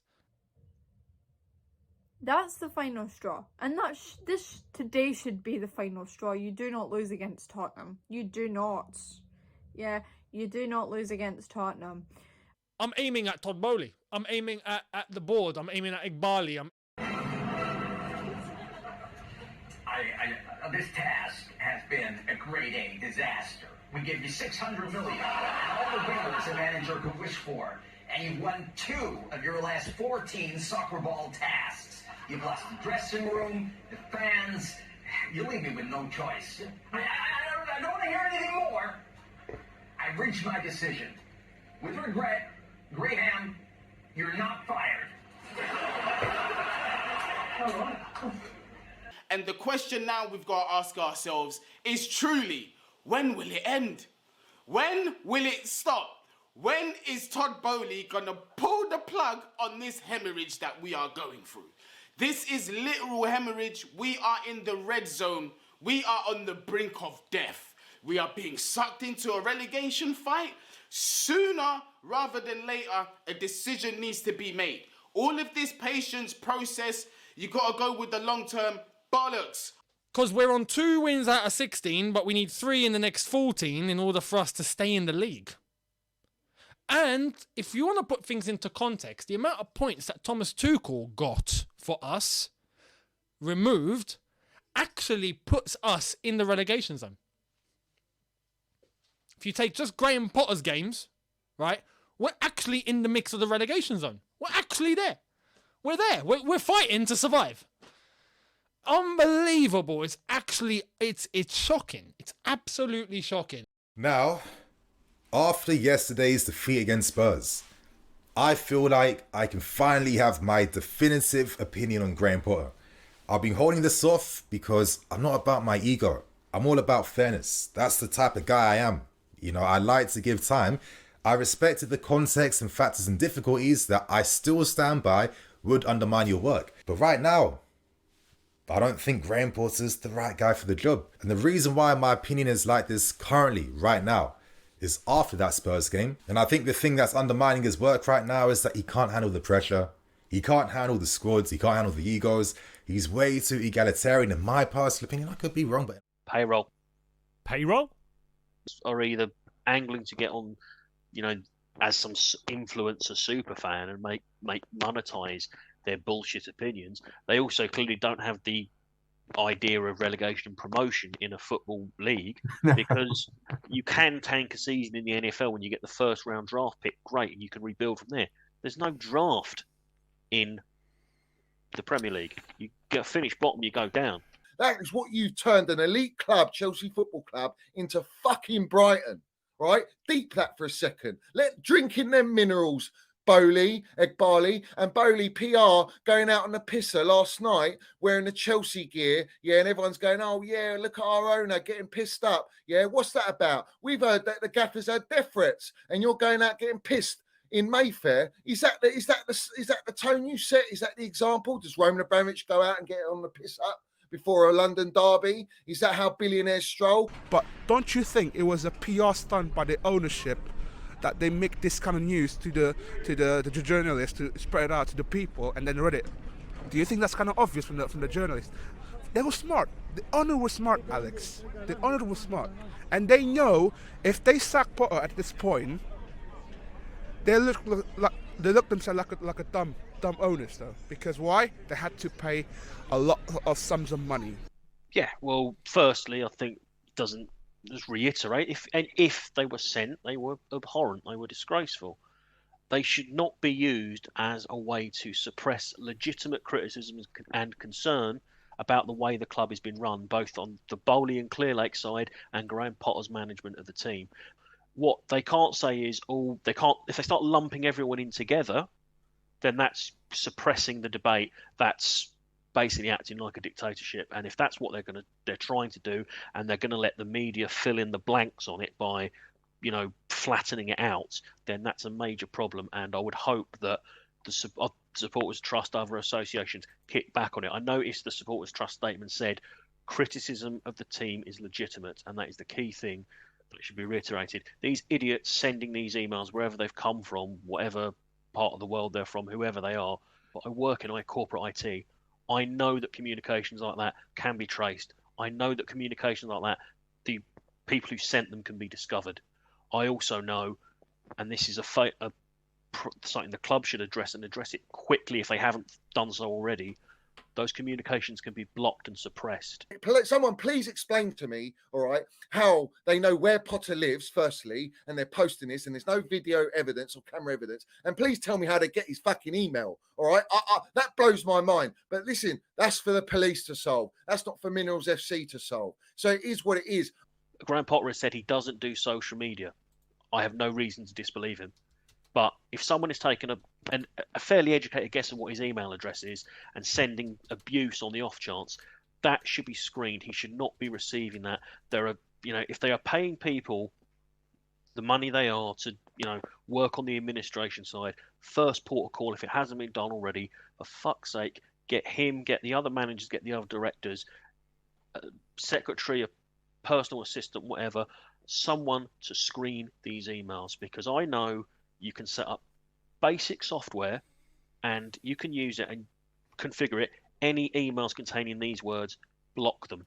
That's the final straw, and this today should be the final straw. You do not lose against Tottenham. You do not. Yeah, you do not lose against Tottenham. I'm aiming at Todd Boehly. I'm aiming at the board. I'm aiming at Eghbali. This task has been a grade A disaster. We gave you $600 million, all the winners a manager could wish for, and you've won 2 of your last 14 soccer ball tasks. You've lost the dressing room, the fans. You leave me with no choice. I don't want to hear anything more. I've reached my decision. With regret, Graham, you're not fired. And the question now we've got to ask ourselves is truly, when will it end? When will it stop? When is Todd Boehly going to pull the plug on this hemorrhage that we are going through? This is literal hemorrhage. We are in the red zone. We are on the brink of death. We are being sucked into a relegation fight. Sooner rather than later, a decision needs to be made. All of this patience process, you got to go with the long-term bollocks. Because we're on 2 wins out of 16, but we need 3 in the next 14 in order for us to stay in the league. And if you want to put things into context, the amount of points that Thomas Tuchel got for us, removed, actually puts us in the relegation zone. If you take just Graham Potter's games, right, we're actually in the mix of the relegation zone. We're actually there. We're there. We're fighting to survive. Unbelievable. It's actually, it's shocking. It's absolutely shocking. Now, after yesterday's defeat against Spurs, I feel like I can finally have my definitive opinion on Graham Potter. I've been holding this off because I'm not about my ego. I'm all about fairness. That's the type of guy I am. You know, I like to give time. I respected the context and factors and difficulties that I still stand by would undermine your work. But right now, I don't think Graham Potter's the right guy for the job. And the reason why my opinion is like this currently, right now, is after that Spurs game. And I think the thing that's undermining his work right now is that he can't handle the pressure. He can't handle the squads. He can't handle the egos. He's way too egalitarian in my personal opinion. I could be wrong, but... Payroll? Or either angling to get on, you know, as some influencer super fan and make monetize their bullshit opinions. They also clearly don't have the idea of relegation and promotion in a football league, because you can tank a season in the NFL when you get the first round draft pick, great, and you can rebuild from there. There's no draft in the Premier League. You get finished bottom, you go down. That is what you turned an elite club, Chelsea Football Club, into fucking Brighton, right? Deep that for a second. Let drink in them minerals, Boehly, Eghbali, and Boehly PR going out on the pisser last night wearing the Chelsea gear, yeah, and everyone's going, oh yeah, look at our owner getting pissed up, yeah, what's that about? We've heard that the Gaffer's had death threats, and you're going out getting pissed in Mayfair. Is that the tone you set? Is that the example? Does Roman Abramovich go out and get on the piss up before a London derby? Is that how billionaires stroll? But don't you think it was a PR stunt by the ownership that they make this kind of news to the journalists to spread it out to the people and then read it? Do you think that's kind of obvious from the journalists? They were smart. The owner was smart, Alex. The owner was smart, and they know if they sack Potter at this point, they look themselves like a dumb. dumb owners though, because why? They had to pay a lot of sums of money. Yeah, well, firstly, I think doesn't just reiterate if they were sent, they were abhorrent, they were disgraceful. They should not be used as a way to suppress legitimate criticism and concern about the way the club has been run, both on the Boehly and Clearlake side and Graham Potter's management of the team. What they can't say is, if they start lumping everyone in together, then that's suppressing the debate. That's basically acting like a dictatorship. And if that's what they're trying to do, and they're going to let the media fill in the blanks on it by, flattening it out, then that's a major problem. And I would hope that the Supporters Trust, other associations, kick back on it. I noticed the Supporters Trust statement said criticism of the team is legitimate, and that is the key thing that should be reiterated. These idiots sending these emails wherever they've come from, whatever part of the world they're from, whoever they are. But I work in corporate IT. I know that communications like that can be traced. I know that communications like that, the people who sent them can be discovered. I also know, and this is something the club should address, and address it quickly if they haven't done so already, those communications can be blocked and suppressed. Someone please explain to me, all right, how they know where Potter lives, firstly, and they're posting this, and there's no video evidence or camera evidence. And please tell me how they get his fucking email, all right? That blows my mind. But listen, that's for the police to solve. That's not for Minerals FC to solve. So it is what it is. Graham Potter has said he doesn't do social media. I have no reason to disbelieve him. But if someone is taking a fairly educated guess of what his email address is and sending abuse on the off chance, that should be screened. He should not be receiving that. If they are paying people the money they are to, work on the administration side, first port of call, if it hasn't been done already, for fuck's sake, get him, get the other managers, get the other directors, secretary, a personal assistant, whatever, someone to screen these emails, because I know you can set up basic software and you can use it and configure it. Any emails containing these words, block them.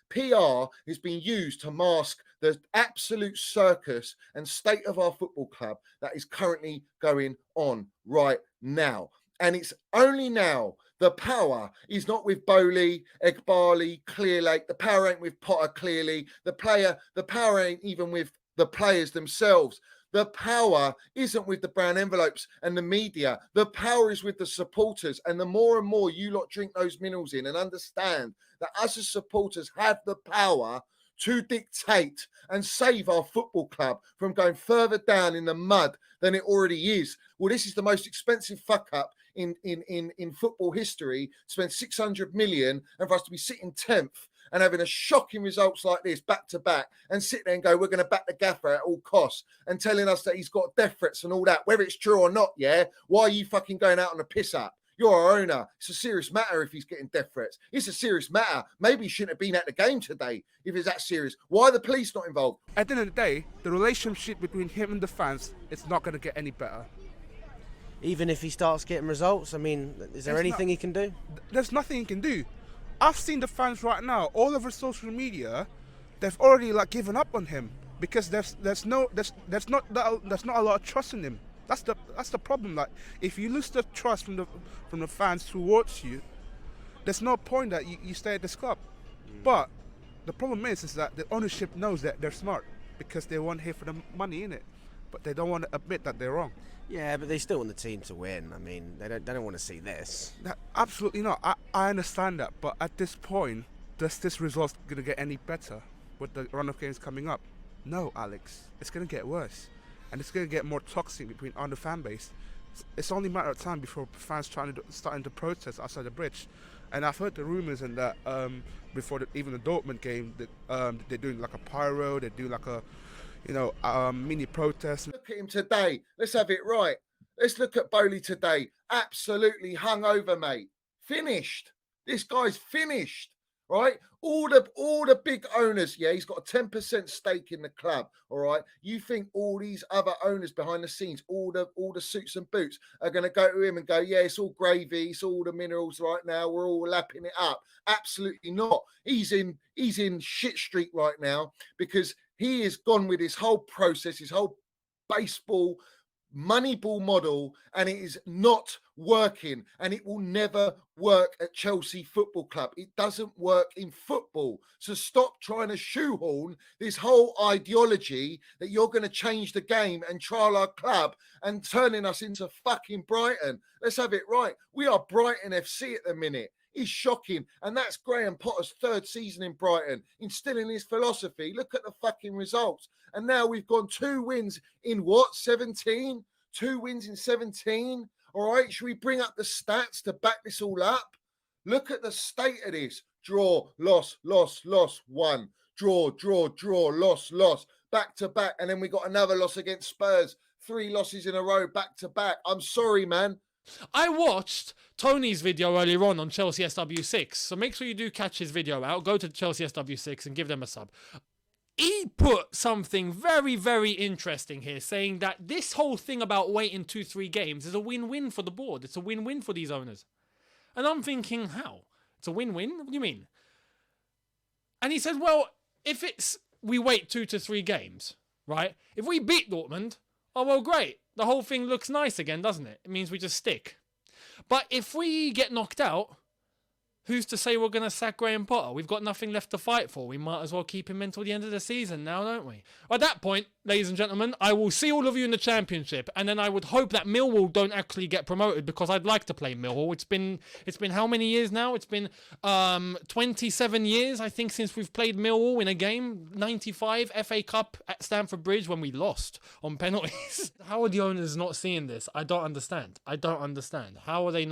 PR is being used to mask the absolute circus and state of our football club that is currently going on right now. And it's only now. The power is not with Boehly, Eghbali, Clearlake. The power ain't with Potter, clearly. The power ain't even with the players themselves. The power isn't with the brown envelopes and the media. The power is with the supporters. And the more and more you lot drink those minerals in and understand that us as supporters have the power to dictate and save our football club from going further down in the mud than it already is. Well, this is the most expensive fuck up in football history. Spend 600 million, and for us to be sitting 10th and having a shocking results like this back to back, and sit there and go, we're going to back the gaffer at all costs, and telling us that he's got death threats and all that, whether it's true or not. Yeah, why are you fucking going out on a piss up? You're our owner. It's a serious matter if he's getting death threats. It's a serious matter. Maybe he shouldn't have been at the game today if it's that serious. Why are the police not involved? At the end of the day, the relationship between him and the fans, it's not going to get any better. Even if he starts getting results, I mean, is there anything he can do? There's nothing he can do. I've seen the fans right now, all over social media, they've already given up on him because there's not a lot of trust in him. That's the problem. If you lose the trust from the fans towards you, there's no point that you stay at this club. But the problem is that the ownership knows that they're smart because they want here for the money in it, but they don't want to admit that they're wrong. Yeah, but they still want the team to win. I mean, they don't want to see this. Absolutely not. I understand that, but at this point, does this result gonna get any better with the run of games coming up? No, Alex. It's gonna get worse, and it's gonna get more toxic between the fan base. It's only a matter of time before fans starting to protest outside the bridge. And I've heard the rumours and that before even the Dortmund game, that they're doing like a pyro, they do like a mini protest. Look at him today. Let's have it right. Let's look at Boehly today. Absolutely hungover, mate. Finished. This guy's finished, right? All the big owners, yeah, he's got a 10% stake in the club, all right? You think all these other owners behind the scenes, all the suits and boots are going to go to him and go, yeah, it's all gravy, it's all the minerals right now, we're all lapping it up. Absolutely not. He's in shit street right now because he is gone with his whole process, his whole baseball Moneyball model, and it is not working, and it will never work at Chelsea Football Club. It doesn't work in football. So stop trying to shoehorn this whole ideology that you're going to change the game and trial our club and turning us into fucking Brighton. Let's have it right. We are Brighton FC at the minute. It's shocking. And that's Graham Potter's third season in Brighton, instilling his philosophy. Look at the fucking results. And now we've gone 2 wins in what, 17? 2 wins in 17? All right, should we bring up the stats to back this all up? Look at the state of this. Draw, loss, loss, loss, 1. Draw, draw, draw, loss, loss. Back to back. And then we got another loss against Spurs. 3 losses in a row, back to back. I'm sorry, man. I watched Tony's video earlier on Chelsea SW6, so make sure you do catch his video out. Go to Chelsea SW6 and give them a sub. He put something very, very interesting here, saying that this whole thing about waiting 2-3 games is a win-win for the board. It's a win-win for these owners. And I'm thinking, how? It's a win-win? What do you mean? And he said, well, if we wait 2 to 3 games, right? If we beat Dortmund, oh, well, great. The whole thing looks nice again, doesn't it? It means we just stick. But if we get knocked out, who's to say we're going to sack Graham Potter? We've got nothing left to fight for. We might as well keep him until the end of the season now, don't we? At that point, ladies and gentlemen, I will see all of you in the Championship, and then I would hope that Millwall don't actually get promoted, because I'd like to play Millwall. It's been how many years now? It's been 27 years, I think, since we've played Millwall in a game. 95 FA Cup at Stamford Bridge when we lost on penalties. How are the owners not seeing this? I don't understand. How are they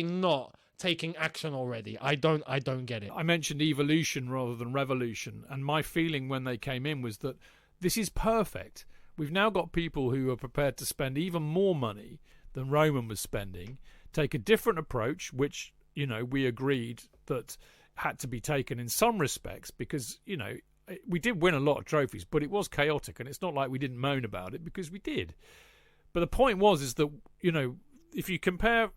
not taking action already? I don't get it. I mentioned evolution rather than revolution, and my feeling when they came in was that this is perfect. We've now got people who are prepared to spend even more money than Roman was spending, take a different approach, which, we agreed that had to be taken in some respects, because, we did win a lot of trophies, but it was chaotic, and it's not like we didn't moan about it, because we did. But the point is that, if you compare,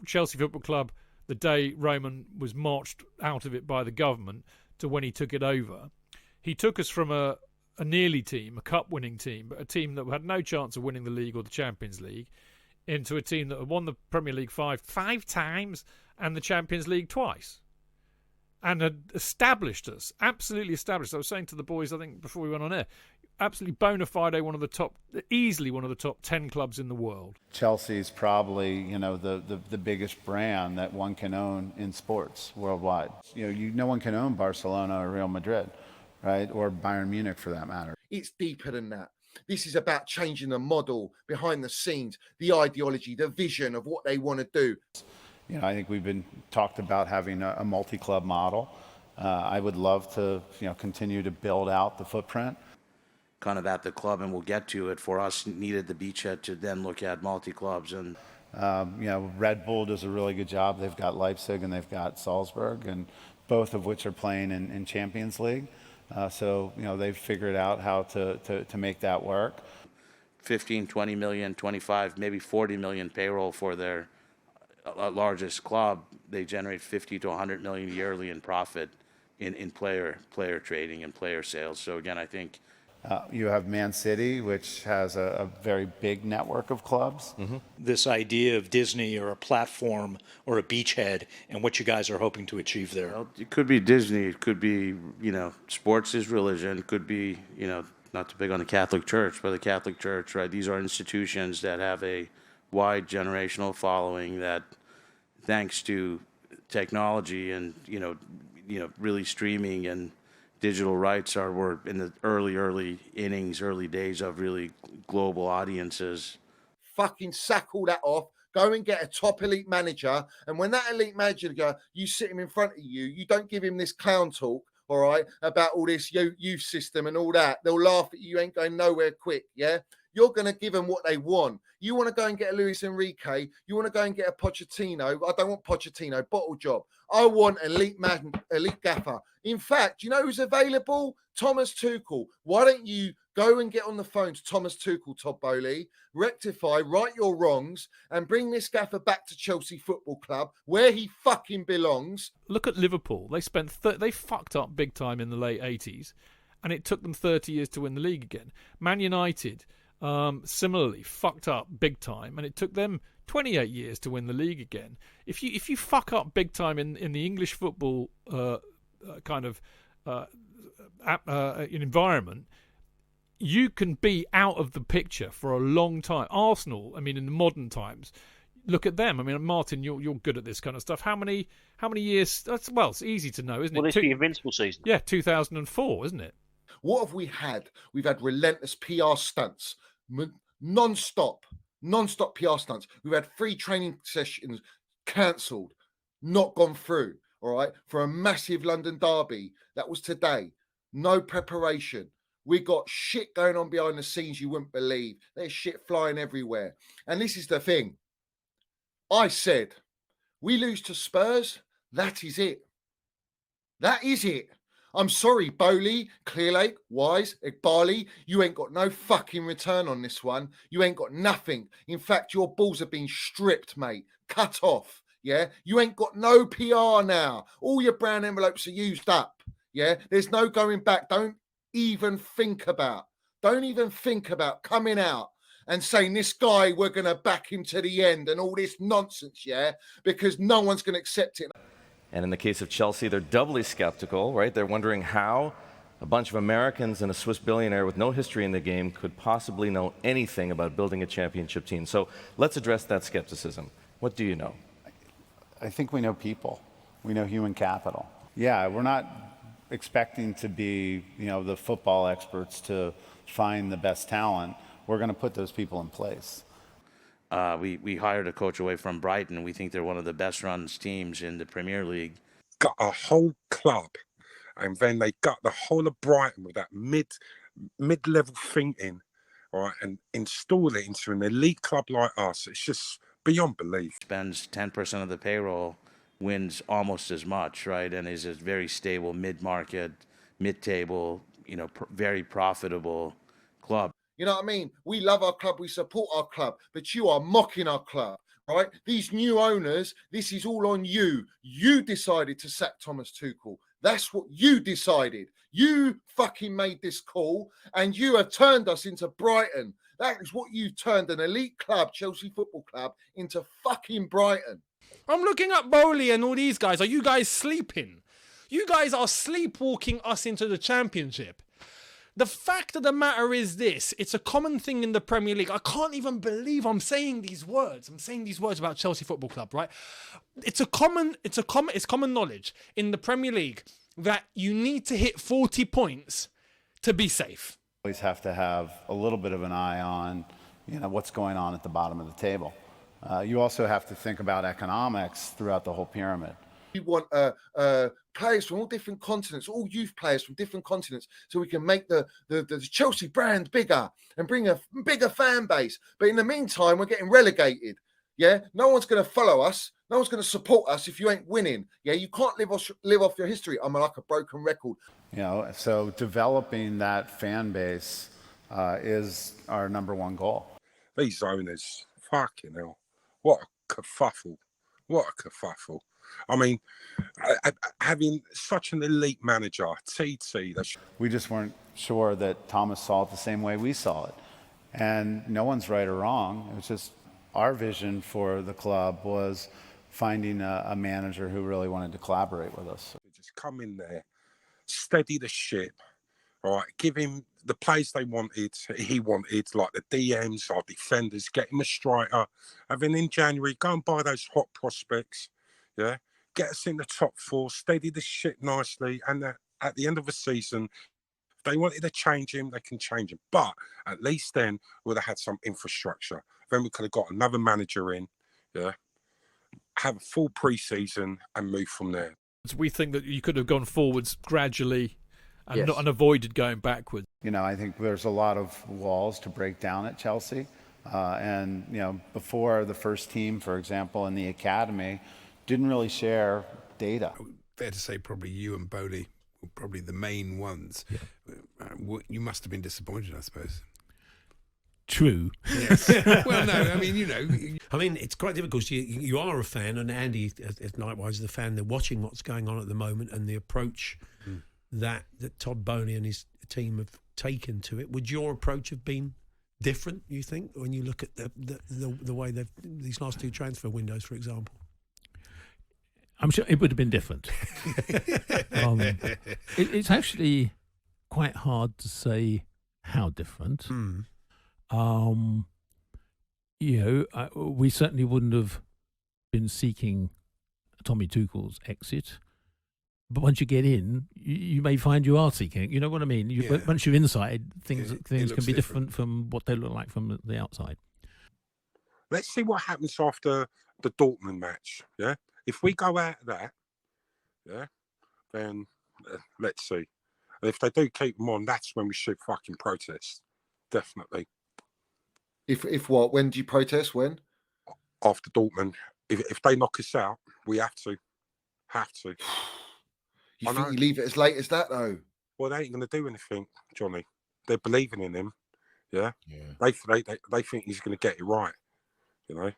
Chelsea Football Club the day Roman was marched out of it by the government to when he took it over, he took us from a nearly team, a cup-winning team, but a team that had no chance of winning the league or the Champions League, into a team that had won the Premier League five times and the Champions League twice, and had absolutely established. I was saying to the boys, I think before we went on air, absolutely bona fide, easily one of the top 10 clubs in the world. Chelsea's probably, the biggest brand that one can own in sports worldwide. No one can own Barcelona or Real Madrid, right? Or Bayern Munich for that matter. It's deeper than that. This is about changing the model behind the scenes, the ideology, the vision of what they want to do. I think we've been talked about having a multi-club model. I would love to, continue to build out the footprint. Kind of at the club, and we'll get to it. For us, needed the beachhead to then look at multi-clubs. And Red Bull does a really good job. They've got Leipzig and they've got Salzburg, and both of which are playing in Champions League. So they've figured out how to make that work. 15, 20 million, 25, maybe 40 million payroll for their largest club. They generate 50 to 100 million yearly in profit in player trading and player sales. So again, I think. You have Man City, which has a very big network of clubs. Mm-hmm. This idea of Disney or a platform or a beachhead, and what you guys are hoping to achieve there. Well, it could be Disney. It could be, sports is religion. It could be, not too big on the Catholic Church, but the Catholic Church, right? These are institutions that have a wide generational following that, thanks to technology and, really streaming and digital rights we're in the early innings, early days of really global audiences. Fucking sack all that off. Go and get a top elite manager. And when that elite manager goes, you sit him in front of you, you don't give him this clown talk, all right, about all this youth system and all that. They'll laugh at you. You ain't going nowhere quick, yeah? You're going to give them what they want. You want to go and get a Luis Enrique. You want to go and get a Pochettino. I don't want Pochettino, bottle job. I want elite gaffer. In fact, you know who's available? Thomas Tuchel. Why don't you go and get on the phone to Thomas Tuchel, Todd Boehly, rectify, right your wrongs, and bring this gaffer back to Chelsea Football Club, where he fucking belongs. Look at Liverpool. They fucked up big time in the late 80s, and it took them 30 years to win the league again. Man United, similarly fucked up big time, and it took them 28 years to win the league again. If you fuck up big time in the English football environment, you can be out of the picture for a long time. Arsenal, I mean, in the modern times, look at them. I mean, Martin, you're good at this kind of stuff. How many years? It's easy to know, isn't it? Well, it's the Invincible season. Yeah, 2004, isn't it? What have we had? We've had relentless PR stunts, non-stop PR stunts. We've had 3 training sessions cancelled, not gone through, all right? For a massive London derby, that was today. No preparation. We got shit going on behind the scenes you wouldn't believe. There's shit flying everywhere. And this is the thing. I said, we lose to Spurs, that is it. That is it. I'm sorry, Boehly, Clearlake, Wise, Eghbali, you ain't got no fucking return on this one. You ain't got nothing. In fact, your balls have been stripped, mate. Cut off, yeah? You ain't got no PR now. All your brown envelopes are used up, yeah? There's no going back. Don't even think about coming out and saying this guy, we're going to back him to the end and all this nonsense, yeah? Because no one's going to accept it. And in the case of Chelsea, they're doubly skeptical, right? They're wondering how a bunch of Americans and a Swiss billionaire with no history in the game could possibly know anything about building a championship team. So let's address that skepticism. What do you know? I think we know people. We know human capital. Yeah, we're not expecting to be, the football experts to find the best talent. We're going to put those people in place. We hired a coach away from Brighton. We think they're one of the best run teams in the Premier League. Got a whole club, and then they got the whole of Brighton with that mid-level thinking, all right, and install it into an elite club like us. It's just beyond belief. Spends 10% of the payroll, wins almost as much, right, and is a very stable mid-market, mid-table, very profitable club. You know what I mean? We love our club, we support our club, but you are mocking our club, right? These new owners, this is all on you. You decided to sack Thomas Tuchel. That's what you decided. You fucking made this call, and you have turned us into Brighton. That is what you turned an elite club, Chelsea Football Club, into fucking Brighton. I'm looking at Boehly and all these guys. Are you guys sleeping? You guys are sleepwalking us into the Championship. The fact of the matter is this, it's a common thing in the Premier League. I can't even believe I'm saying these words. I'm saying these words about Chelsea Football Club, right? It's common knowledge in the Premier League that you need to hit 40 points to be safe. Always have to have a little bit of an eye on, what's going on at the bottom of the table. You also have to think about economics throughout the whole pyramid. We want players from all different continents, all youth players from different continents, so we can make the Chelsea brand bigger and bring a bigger fan base. But in the meantime, we're getting relegated. Yeah, no one's going to follow us. No one's going to support us if you ain't winning. Yeah, you can't live off your history. I'm like a broken record. So developing that fan base is our number one goal. These owners, fucking hell, what a kerfuffle! What a kerfuffle! I mean, having such an elite manager, TT. We just weren't sure that Thomas saw it the same way we saw it. And no one's right or wrong. It was just our vision for the club was finding a manager who really wanted to collaborate with us. Just come in there, steady the ship, all right, give him the players he wanted, like the DMs, our defenders, get him a striker. And then in January, go and buy those hot prospects. Yeah, get us in the top 4, steady the ship nicely, and at the end of the season, if they wanted to change him, they can change him. But at least then we'd have had some infrastructure. Then we could have got another manager in, yeah, have a full pre-season and move from there. We think that you could have gone forwards gradually and, Yes. and avoided going backwards. I think there's a lot of walls to break down at Chelsea. Before the first team, for example, in the academy, didn't really share data. Fair to say probably you and Boehly were probably the main ones. Yeah. You must have been disappointed, I suppose. True. Yes. Well, no, I mean, I mean, it's quite difficult. You are a fan, and Andy, likewise, is a fan. They're watching what's going on at the moment and the approach that Todd Boehly and his team have taken to it. Would your approach have been different, you think, when you look at the way these last 2 transfer windows, for example? I'm sure it would have been different. It's actually quite hard to say how different. We certainly wouldn't have been seeking Tommy Tuchel's exit. But once you get in, you may find you are seeking. You know what I mean? Once you're inside, things can be different from what they look like from the outside. Let's see what happens after the Dortmund match. Yeah, if we go out of that, then let's see. And if they do keep them on, that's when we should fucking protest. Definitely. If what? When do you protest? When? After Dortmund. If they knock us out, we have to. You think you leave it as late as that, though? Well, they ain't going to do anything, Johnny. They're believing in him. Yeah. They think he's going to get it right. You know.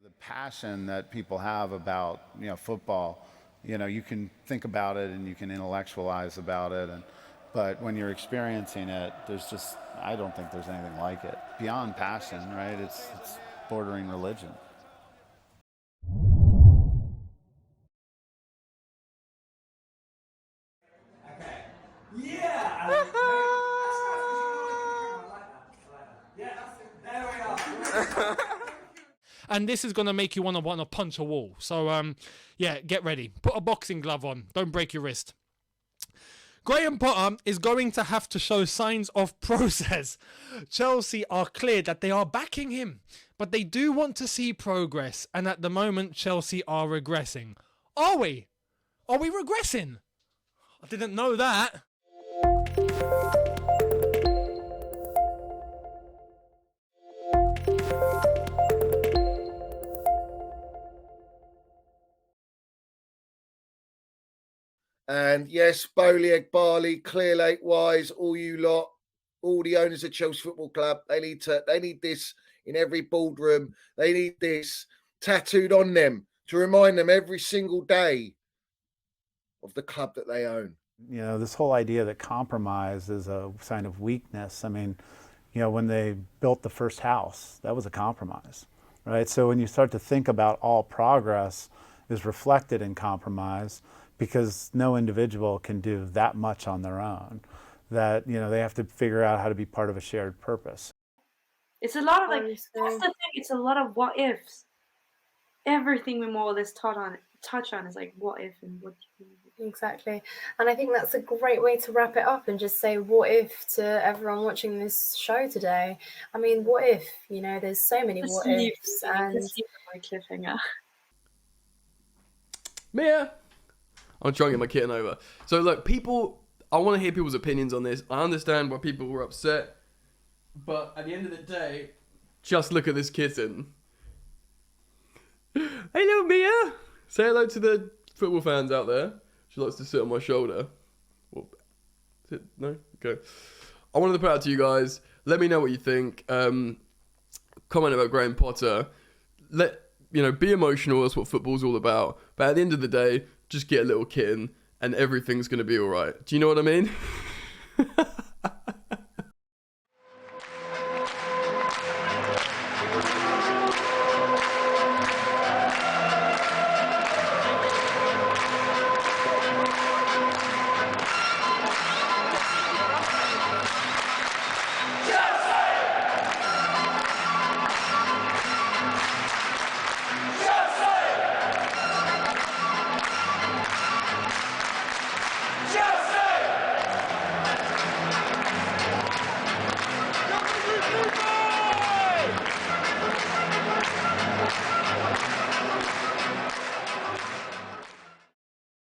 The passion that people have about football, you can think about it and you can intellectualize about it, but when you're experiencing it, I don't think there's anything like it. Beyond passion, right? It's bordering religion. And this is going to make you want to punch a wall. So, get ready. Put a boxing glove on. Don't break your wrist. Graham Potter is going to have to show signs of process. Chelsea are clear that they are backing him, but they do want to see progress. And at the moment, Chelsea are regressing. Are we? Are we regressing? I didn't know that. And yes, Boehly, Eghbali, Clearlake Wise, all you lot, all the owners of Chelsea Football Club, they need this in every boardroom. They need this tattooed on them to remind them every single day of the club that they own. This whole idea that compromise is a sign of weakness. I mean, when they built the first house, that was a compromise, right? So when you start to think about all progress is reflected in compromise, because no individual can do that much on their own, that they have to figure out how to be part of a shared purpose. It's a lot of that's the thing, it's a lot of what ifs. Everything we more or less touch on is like what if and what. Exactly. And I think that's a great way to wrap it up and just say what if to everyone watching this show today. I mean, what if, there's so many what ifs, and cliffhanger. Mia, I'm trying to get my kitten over. So look, I want to hear people's opinions on this. I understand why people were upset, but at the end of the day, just look at this kitten. Hello, Mia. Say hello to the football fans out there. She likes to sit on my shoulder. No? Okay. I wanted to put out to you guys. Let me know what you think. Comment about Graham Potter. Be emotional. That's what football's all about. But at the end of the day, just get a little kitten and everything's going to be all right. Do you know what I mean?